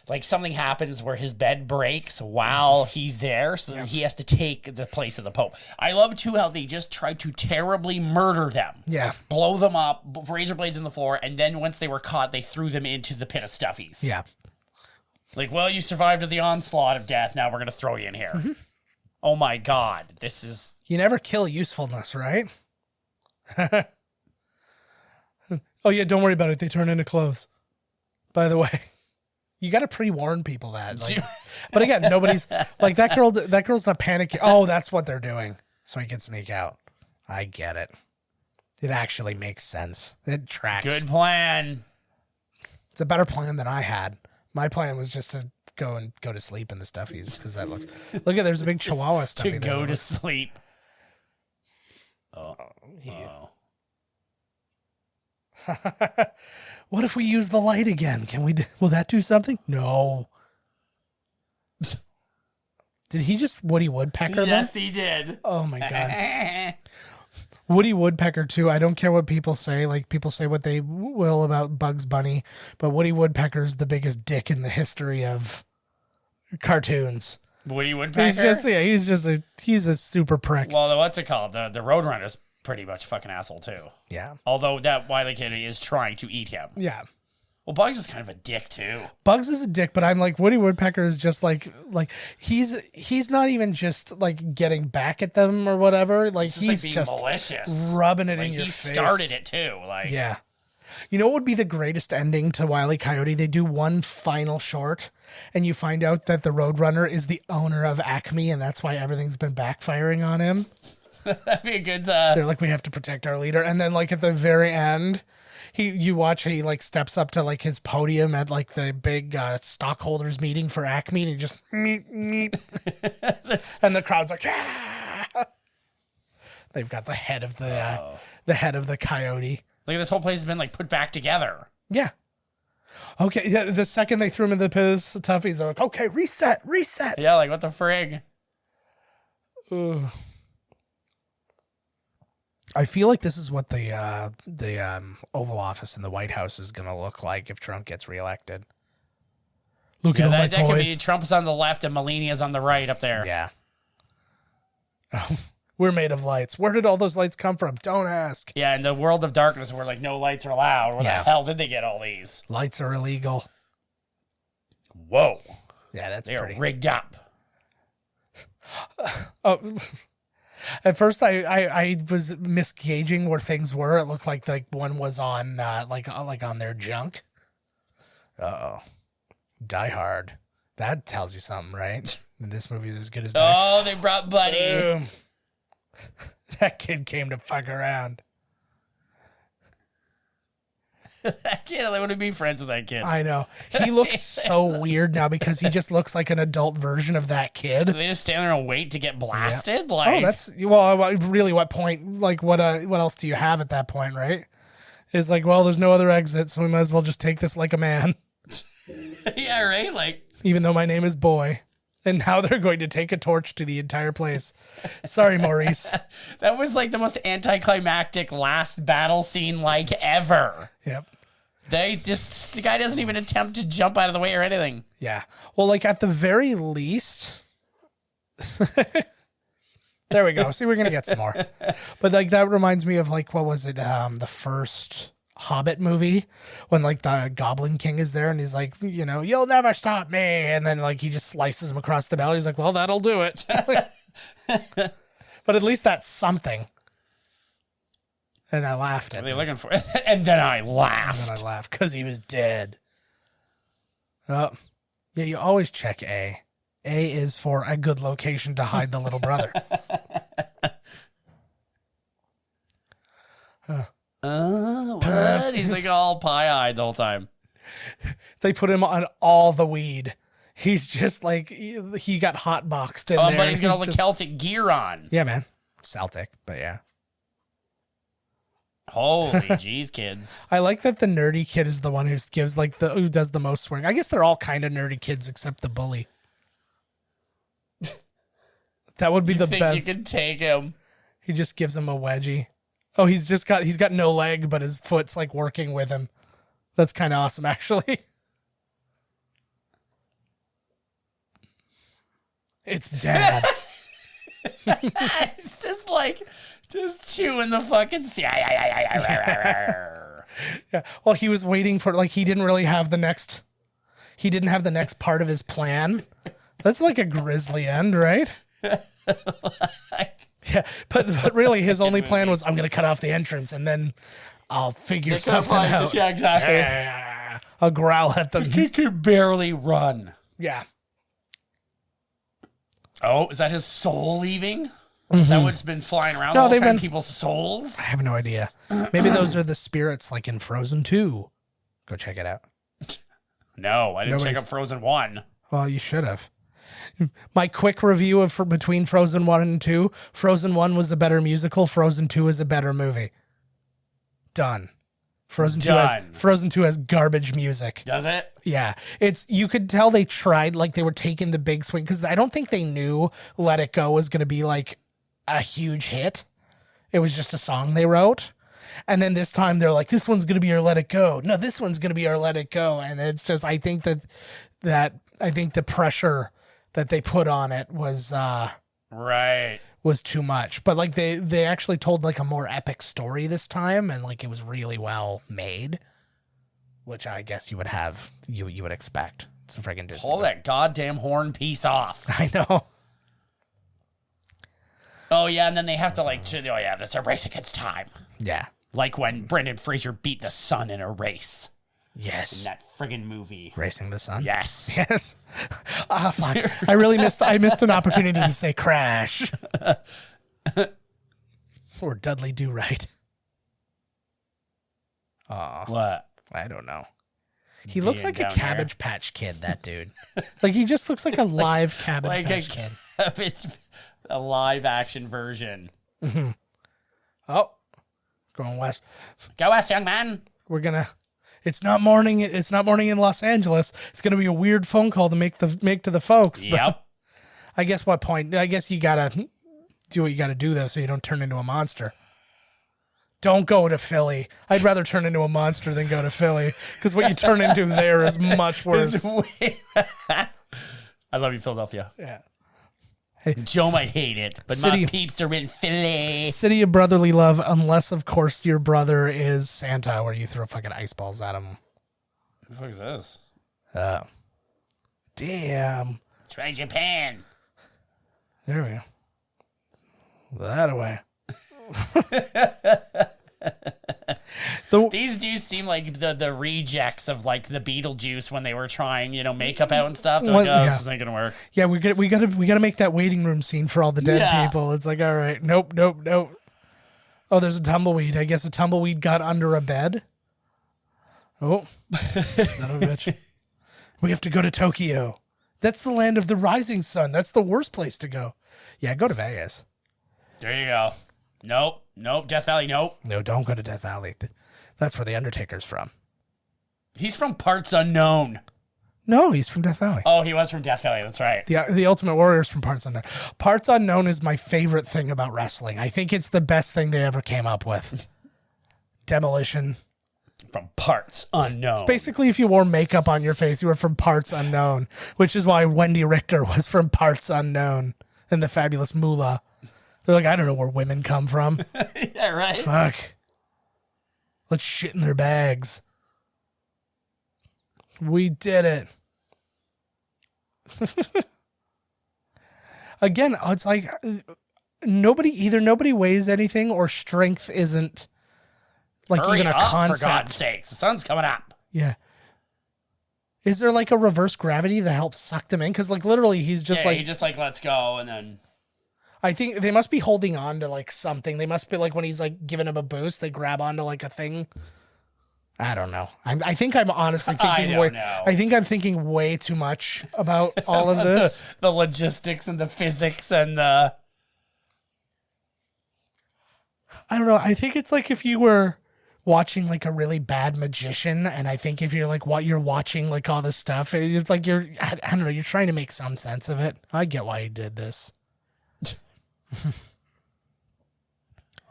like, something happens where his bed breaks while he's there, so then he has to take the place of the Pope. I love, too, how they just tried to terribly murder them.
Yeah.
Blow them up, razor blades in the floor, and then once they were caught, they threw them into the pit of stuffies.
Yeah.
Like, well, you survived the onslaught of death, now we're going to throw you in here. Mm-hmm. Oh, my God. This is...
You never kill usefulness, right? Oh, yeah, don't worry about it. They turn into clothes. By the way... You got to pre-warn people that. Like, but again, nobody's like that girl. That girl's not panicking. Oh, that's what they're doing, so he can sneak out. I get it. It actually makes sense. It tracks.
Good plan.
It's a better plan than I had. My plan was just to go to sleep in the stuffies because that looks. Look at there's a big Chihuahua stuffy.
To go to sleep. Oh.
What if we use the light again? Will that do something? No. Did he just Woody Woodpecker?
Yes, he did.
Oh my God. Woody Woodpecker too. I don't care what people say. Like people say what they will about Bugs Bunny, but Woody Woodpecker's the biggest dick in the history of cartoons.
Woody Woodpecker?
He's a super prick.
Well, what's it called? The Roadrunner's pretty much fucking asshole too.
Yeah.
Although that Wile E. Coyote is trying to eat him.
Yeah.
Well, Bugs is kind of a dick too.
Bugs is a dick, but I'm like Woody Woodpecker is just like he's not even just like getting back at them or whatever. Like he's
being
just
malicious,
rubbing it in your face.
He started it too. Like
yeah. You know what would be the greatest ending to Wile E. Coyote? They do one final short, and you find out that the Roadrunner is the owner of Acme, and that's why everything's been backfiring on him.
That'd be a good.
They're like, we have to protect our leader, and then like at the very end, he like steps up to like his podium at like the big stockholders meeting for Acme, and he just meep. And the crowd's like, ah! They've got the head of the coyote.
Look at this whole place has been like put back together.
Yeah. Okay. Yeah, the second they threw him in the piss, the toughies are like, okay, reset.
Yeah, like what the frig?
Ugh. I feel like this is what the Oval Office in the White House is going to look like if Trump gets reelected. Look at all my toys. That could be
Trump's on the left and Melania's on the right up there.
Yeah. We're made of lights. Where did all those lights come from? Don't ask.
Yeah, in the world of darkness where like no lights are allowed. Where the hell did they get all these?
Lights are illegal.
Whoa.
Yeah, that's
They're
pretty
rigged up.
At first, I was misgauging where things were. It looked like one was on like on their junk. Uh-oh. Die Hard. That tells you something, right? This movie's as good as Die Hard.
Oh, they brought Buddy.
That kid came to fuck around.
That kid, I want to be friends with that kid.
I know. He looks so weird now because he just looks like an adult version of that kid.
They just stand there and wait to get blasted?
Yeah.
Like,
oh, that's, well, really, what point, like, what else do you have at that point, right? It's like, well, there's no other exit, so we might as well just take this like a man.
Yeah, right? Like,
even though my name is Boy. And now they're going to take a torch to the entire place. Sorry, Maurice.
That was like the most anticlimactic last battle scene like ever.
Yep.
The guy doesn't even attempt to jump out of the way or anything.
Yeah. Well, like at the very least, there we go. See, we're going to get some more. But like that reminds me of like, what was it? The first Hobbit movie when like the Goblin King is there and he's like, you know, you'll never stop me. And then like he just slices him across the belly. He's like, well, that'll do it. But at least that's something. And I laughed at
What are they looking for? And then I laughed.
And then I laughed because he was dead. Oh, yeah, you always check A. A is for a good location to hide the little brother.
What? He's like all pie-eyed the whole time.
They put him on all the weed. He's just like, he got hotboxed in there.
But he's got all the Celtic gear on.
Yeah, man. Celtic, but yeah.
Holy jeez, kids.
I like that the nerdy kid is the one who does the most swearing. I guess they're all kind of nerdy kids except the bully. That would be the best.
You can take him.
He just gives him a wedgie. Oh, he's got no leg, but his foot's like working with him. That's kind of awesome, actually. It's Dad.
It's just like, just chewing the fucking...
Yeah. Well, he was waiting for, like, he didn't have the next part of his plan. That's like a grisly end, right? Yeah, but really his only plan was, I'm going to cut off the entrance and then I'll figure something out.
Yeah, exactly.
I'll growl at them.
He could barely run.
Yeah.
Oh, is that his soul leaving? Mm-hmm. Is that what's been flying around all the time? People's souls?
I have no idea. Maybe those are the spirits like in Frozen 2. Go check it out.
No, I didn't check out Frozen 1.
Well, you should have. My quick review of between Frozen 1 and 2, Frozen 1 was a better musical, Frozen 2 is a better movie. Done. Frozen 2 has garbage music.
Does it?
Yeah. You could tell they tried, like they were taking the big swing, because I don't think they knew Let It Go was going to be like a huge hit. It was just a song they wrote. And then this time they're like, this one's going to be our Let It Go. No, this one's going to be our Let It Go. And it's just, I think the pressure that they put on it was was too much. But like they actually told like a more epic story this time, and like it was really well made, which I guess you would expect. It's a friggin' Disney.
Pull that goddamn horn piece off.
I know.
Oh yeah, and then they have to like, oh yeah, that's a race against time.
Yeah.
Like when Brendan Fraser beat the sun in a race.
Yes.
In that friggin' movie.
Racing the Sun?
Yes.
Yes. Ah, fuck. I missed an opportunity to say Crash. Or Dudley Do Right.
What?
I don't know. He looks like a Cabbage Patch Kid, that dude. Like he just looks like a live Cabbage Patch Kid.
It's a live action version.
Mm-hmm. Oh. Going west.
Go west, young man.
It's not morning in Los Angeles. It's gonna be a weird phone call to make to the folks.
Yep.
I guess you gotta do what you gotta do though, so you don't turn into a monster. Don't go to Philly. I'd rather turn into a monster than go to Philly, because what you turn into there is much worse.
I love you, Philadelphia.
Yeah.
Hey, Joe might hate it, but my peeps are in Philly.
City of brotherly love, unless, of course, your brother is Santa, where you throw fucking ice balls at him.
What the fuck is this?
Damn.
Try Japan.
There we go. That away.
These do seem like the rejects of like the Beetlejuice when they were trying, makeup out and stuff. They're like, this isn't gonna work.
Yeah, we gotta make that waiting room scene for all the dead people. It's like, all right, nope. Oh, there's a tumbleweed. I guess a tumbleweed got under a bed. Oh, son of a bitch. We have to go to Tokyo. That's the land of the rising sun. That's the worst place to go. Yeah, go to Vegas.
There you go. Nope. Death Valley, nope.
No, don't go to Death Valley. That's where the Undertaker's from.
He's from Parts Unknown.
No, he's from Death Valley.
Oh, he was from Death Valley. That's right.
The Ultimate Warrior's from Parts Unknown. Parts Unknown is my favorite thing about wrestling. I think it's the best thing they ever came up with. Demolition.
From Parts Unknown.
It's basically if you wore makeup on your face, you were from Parts Unknown, which is why Wendy Richter was from Parts Unknown and the Fabulous Moolah. They're like, I don't know where women come from.
Yeah, right.
Fuck. Let's shit in their bags. We did it. Again, it's like nobody weighs anything or strength isn't like
Hurry
even a
up,
concept.
for God's sakes. The sun's coming up.
Yeah. Is there like a reverse gravity that helps suck them in? Because like literally he's just
he just like lets go and then.
I think they must be holding on to like something. They must be like when he's like giving him a boost, they grab onto like a thing. I don't know. I think I'm honestly thinking I think I'm thinking way too much about all of this.
the logistics and the physics and the.
I don't know. I think it's like if you were watching like a really bad magician, and I think if you're like what you're watching like all this stuff, it's like I don't know. You're trying to make some sense of it. I get why he did this.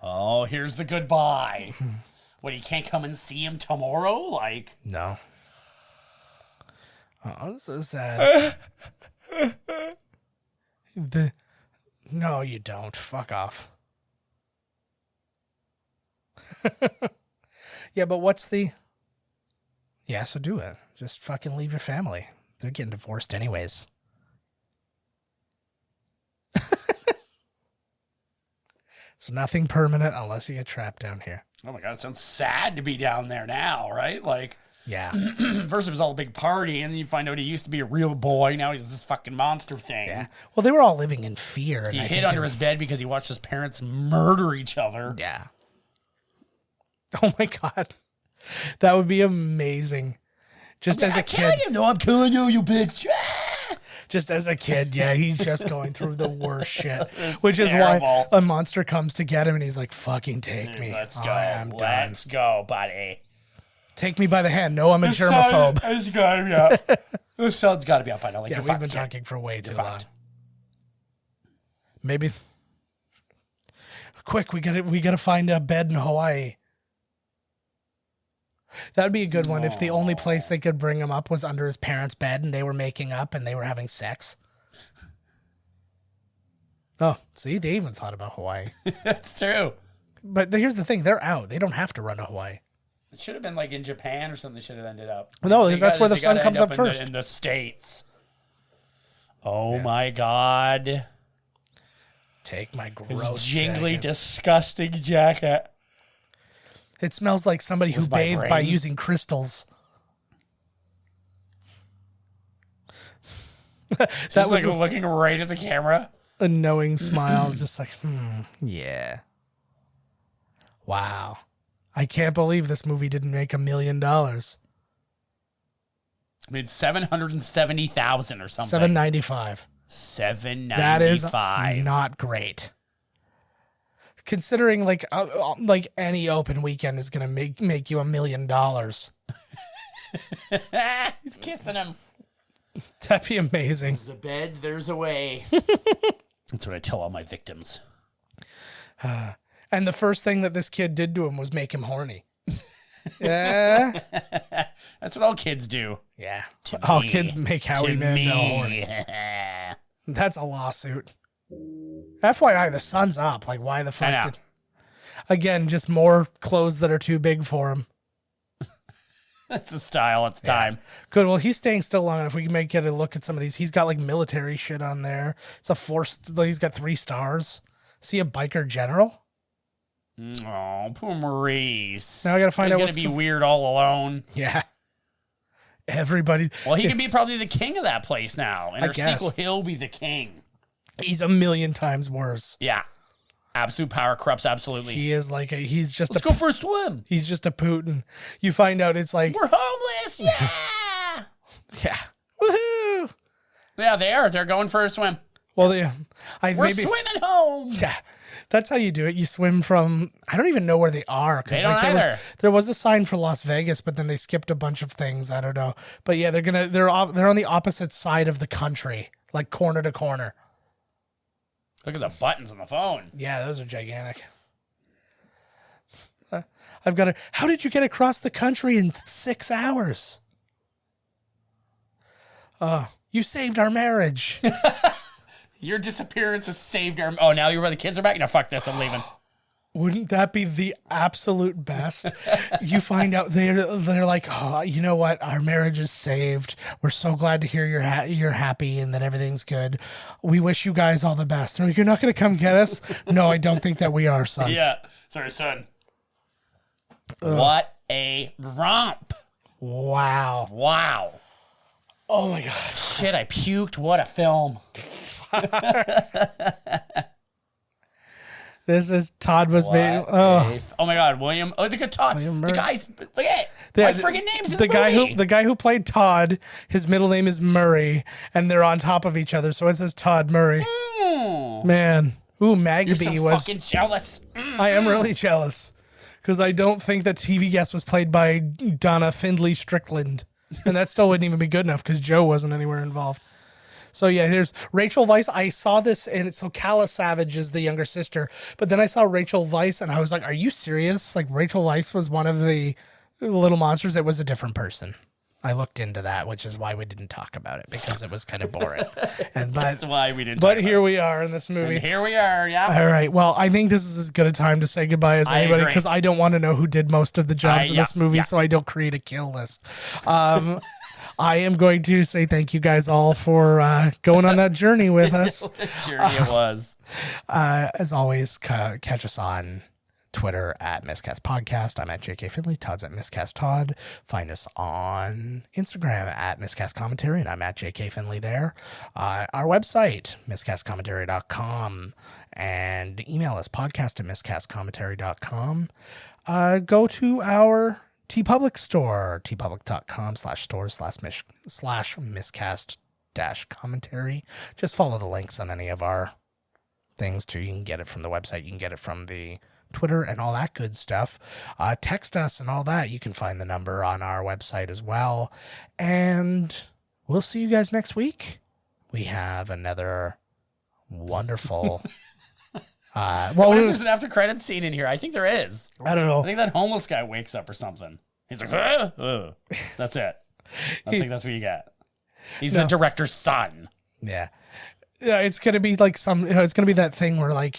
Oh, here's the goodbye. What, you can't come and see him tomorrow? Like,
no. Oh, I'm so sad. No, you don't. Fuck off. Yeah, but what's the... Yeah, so do it. Just fucking leave your family. They're getting divorced anyways. It's nothing permanent unless you get trapped down here.
Oh my God, it sounds sad to be down there now, right? Like,
yeah.
First it was all a big party, and then you find out he used to be a real boy. Now he's this fucking monster thing.
Yeah. Well, they were all living in fear.
He hid under his bed because he watched his parents murder each other.
Yeah. Oh my God. That would be amazing. Just as a kid.
No, I'm killing you, you bitch.
Just as a kid, yeah, he's just going through the worst shit. Which
terrible.
Is why a monster comes to get him and he's like, fucking take me.
Let's go.
I'm done.
Let's go, buddy.
Take me by the hand. No, I'm a germaphobe.
The sun's got to be up by now. Like,
yeah, we've been talking for way too long. Maybe. Quick, we gotta find a bed in Hawaii. That'd be a good one if the only place they could bring him up was under his parents' bed and they were making up and they were having sex. Oh, see, they even thought about Hawaii.
That's true.
But here's the thing. They're out. They don't have to run to Hawaii.
It should have been like in Japan or something. Should have ended up.
No, because that's where the sun comes up first.
In the States. Oh, my God.
Take my gross
jingly,
jacket.
disgusting jacket.
It smells like somebody who bathed by using crystals.
That was like looking right at the camera.
A knowing smile, just like, yeah. Wow. I can't believe this movie didn't make $1 million.
I mean, 770,000 or something.
795.
795.
That is not great. Considering like any open weekend is gonna make you $1 million.
He's kissing him.
That'd be amazing.
There's a bed, there's a way. That's what I tell all my victims.
And the first thing that this kid did to him was make him horny. Yeah.
That's what all kids do.
Yeah. All kids make Howie Mandel horny.
Yeah.
That's a lawsuit. FYI, the sun's up. Like, why the fuck did... Again, just more clothes that are too big for him.
That's the style at the time.
Good. Well, he's staying still long enough. We can get a look at some of these. He's got like military shit on there. It's he's got 3 stars. Is he a biker general?
Oh, poor Maurice.
Now I gotta find out
what's going to be weird all alone.
Yeah. Everybody.
Well, he can be probably the king of that place now. In our sequel, he'll be the king.
He's 1 million times worse.
Yeah. Absolute power corrupts absolutely.
He is like he's just
Let's go for a swim.
He's just a Putin. You find out it's like
we're homeless. Yeah.
Yeah. Woohoo.
Yeah, they are. They're going for a swim.
Well,
we're swimming home.
Yeah. That's how you do it. You swim from, I don't even know where they are.
They don't either.
There was a sign for Las Vegas, but then they skipped a bunch of things. I don't know. But yeah, they're on the opposite side of the country, like corner to corner.
Look at the buttons on the phone.
Yeah, those are gigantic. How did you get across the country in 6 hours? You saved our marriage.
Your disappearance has saved our... Oh, now the kids are back? No, fuck this. I'm leaving.
Wouldn't that be the absolute best? You find out they're like, oh, you know what? Our marriage is saved. We're so glad to hear you're happy and that everything's good. We wish you guys all the best. They're like, you're not going to come get us? No, I don't think that we are, son.
Yeah. Sorry, son. What a romp.
Wow. Oh, my God.
Shit, I puked. What a film.
This is Todd was made. Oh
my God, William! Oh, look at Todd. The guys, look at my friggin' name's in the movie.
The guy who played Todd, his middle name is Murray, and they're on top of each other, so it says Todd Murray. Man, Magby
You're so fucking jealous.
I am really jealous because I don't think that TV Guest was played by Donna Findlay Strickland, and that still wouldn't even be good enough because Joe wasn't anywhere involved. So yeah, here's Rachel Weisz. I saw this, and so Calla Savage is the younger sister. But then I saw Rachel Weisz, and I was like, "Are you serious? Like Rachel Weisz was one of the little monsters? It was a different person." I looked into that, which is why we didn't talk about it because it was kind of boring.
That's why we didn't.
But here we are in this movie.
And here we are. Yeah.
All right. Well, I think this is as good a time to say goodbye as anybody because I don't want to know who did most of the jobs in this movie, so I don't create a kill list. I am going to say thank you guys all for going on that journey with us.
What a journey it was.
As always, catch us on Twitter at Miscast Podcast. I'm at JK Finley. Todd's at Miscast Todd. Find us on Instagram at Miscast Commentary, and I'm at JK Finley there. Our website, miscastcommentary.com, and email us podcast@miscastcommentary.com. Go to our TeePublic store, tpublic.com/store/miscast-commentary. Just follow the links on any of our things too. You can get it from the website. You can get it from the Twitter and all that good stuff. Text us and all that. You can find the number on our website as well. And we'll see you guys next week. We have another wonderful...
What if there's an after credits scene in here? I think there is.
I don't know.
I think that homeless guy wakes up or something. He's like, That's it. That's what you get. He's the director's son.
Yeah. Yeah, it's gonna be like it's gonna be that thing where like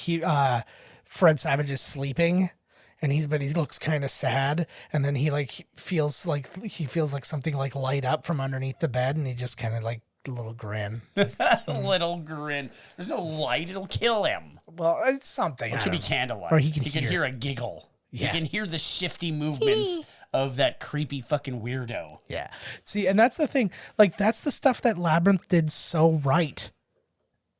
Fred Savage is sleeping and he looks kind of sad, and then he feels like something like light up from underneath the bed, and he just kind of like a little grin.
Little grin. There's no light, it'll kill him.
Well, it's something.
It could be candlelight.
Or
he can hear a giggle. Yeah. He can hear the shifty movements of that creepy fucking weirdo.
Yeah. See, and that's the thing. Like, that's the stuff that Labyrinth did so right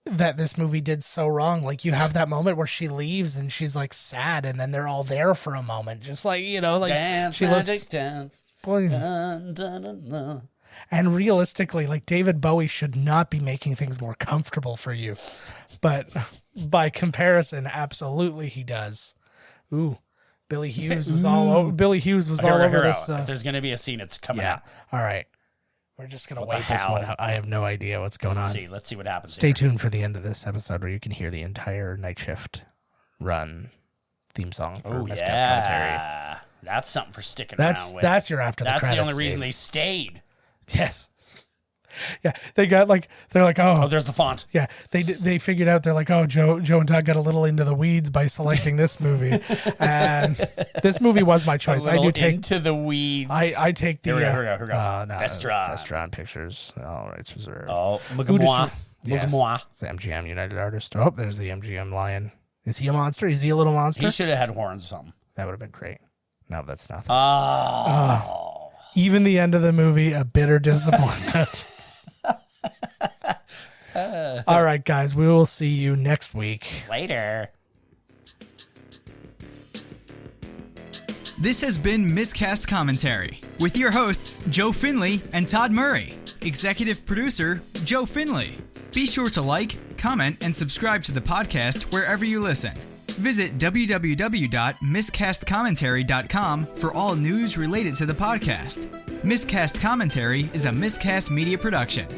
that this movie did so wrong. Like, you have that moment where she leaves and she's like sad, and then they're all there for a moment. Just like, like
dance,
she
magic, dance.
Boy,
dun, dun, dun, dun.
And realistically, like, David Bowie should not be making things more comfortable for you. But by comparison, absolutely he does. Ooh, Billy Hughes was all over. Billy Hughes was all over this.
If there's going to be a scene, it's coming out.
All right. We're just going to wait this one out. I have no idea what's going on.
Let's see what happens.
Stay tuned for the end of this episode where you can hear the entire Night Shift Run theme song for Miscast Commentary.
That's something for sticking around with.
That's your after the credits.
That's the only reason they stayed.
Yes. Yeah, they're like, oh,
there's the font.
Yeah, they figured out, they're like, oh, Joe and Todd got a little into the weeds by selecting this movie, and this movie was my choice. I do take
into the weeds.
I take the
here we go.
Vestron Pictures, all rights reserved.
Oh, Mugamo.
It's the MGM United Artist. Oh, there's the MGM Lion. Is he a monster? Is he a little monster?
He should have had horns or something.
That would have been great. No, that's nothing. Even the end of the movie, a bitter disappointment. All right, guys, we will see you next week.
Later.
This has been Miscast Commentary with your hosts, Joe Finley and Todd Murray. Executive producer, Joe Finley. Be sure to like, comment, and subscribe to the podcast wherever you listen. Visit www.miscastcommentary.com for all news related to the podcast. Miscast Commentary is a Miscast Media production.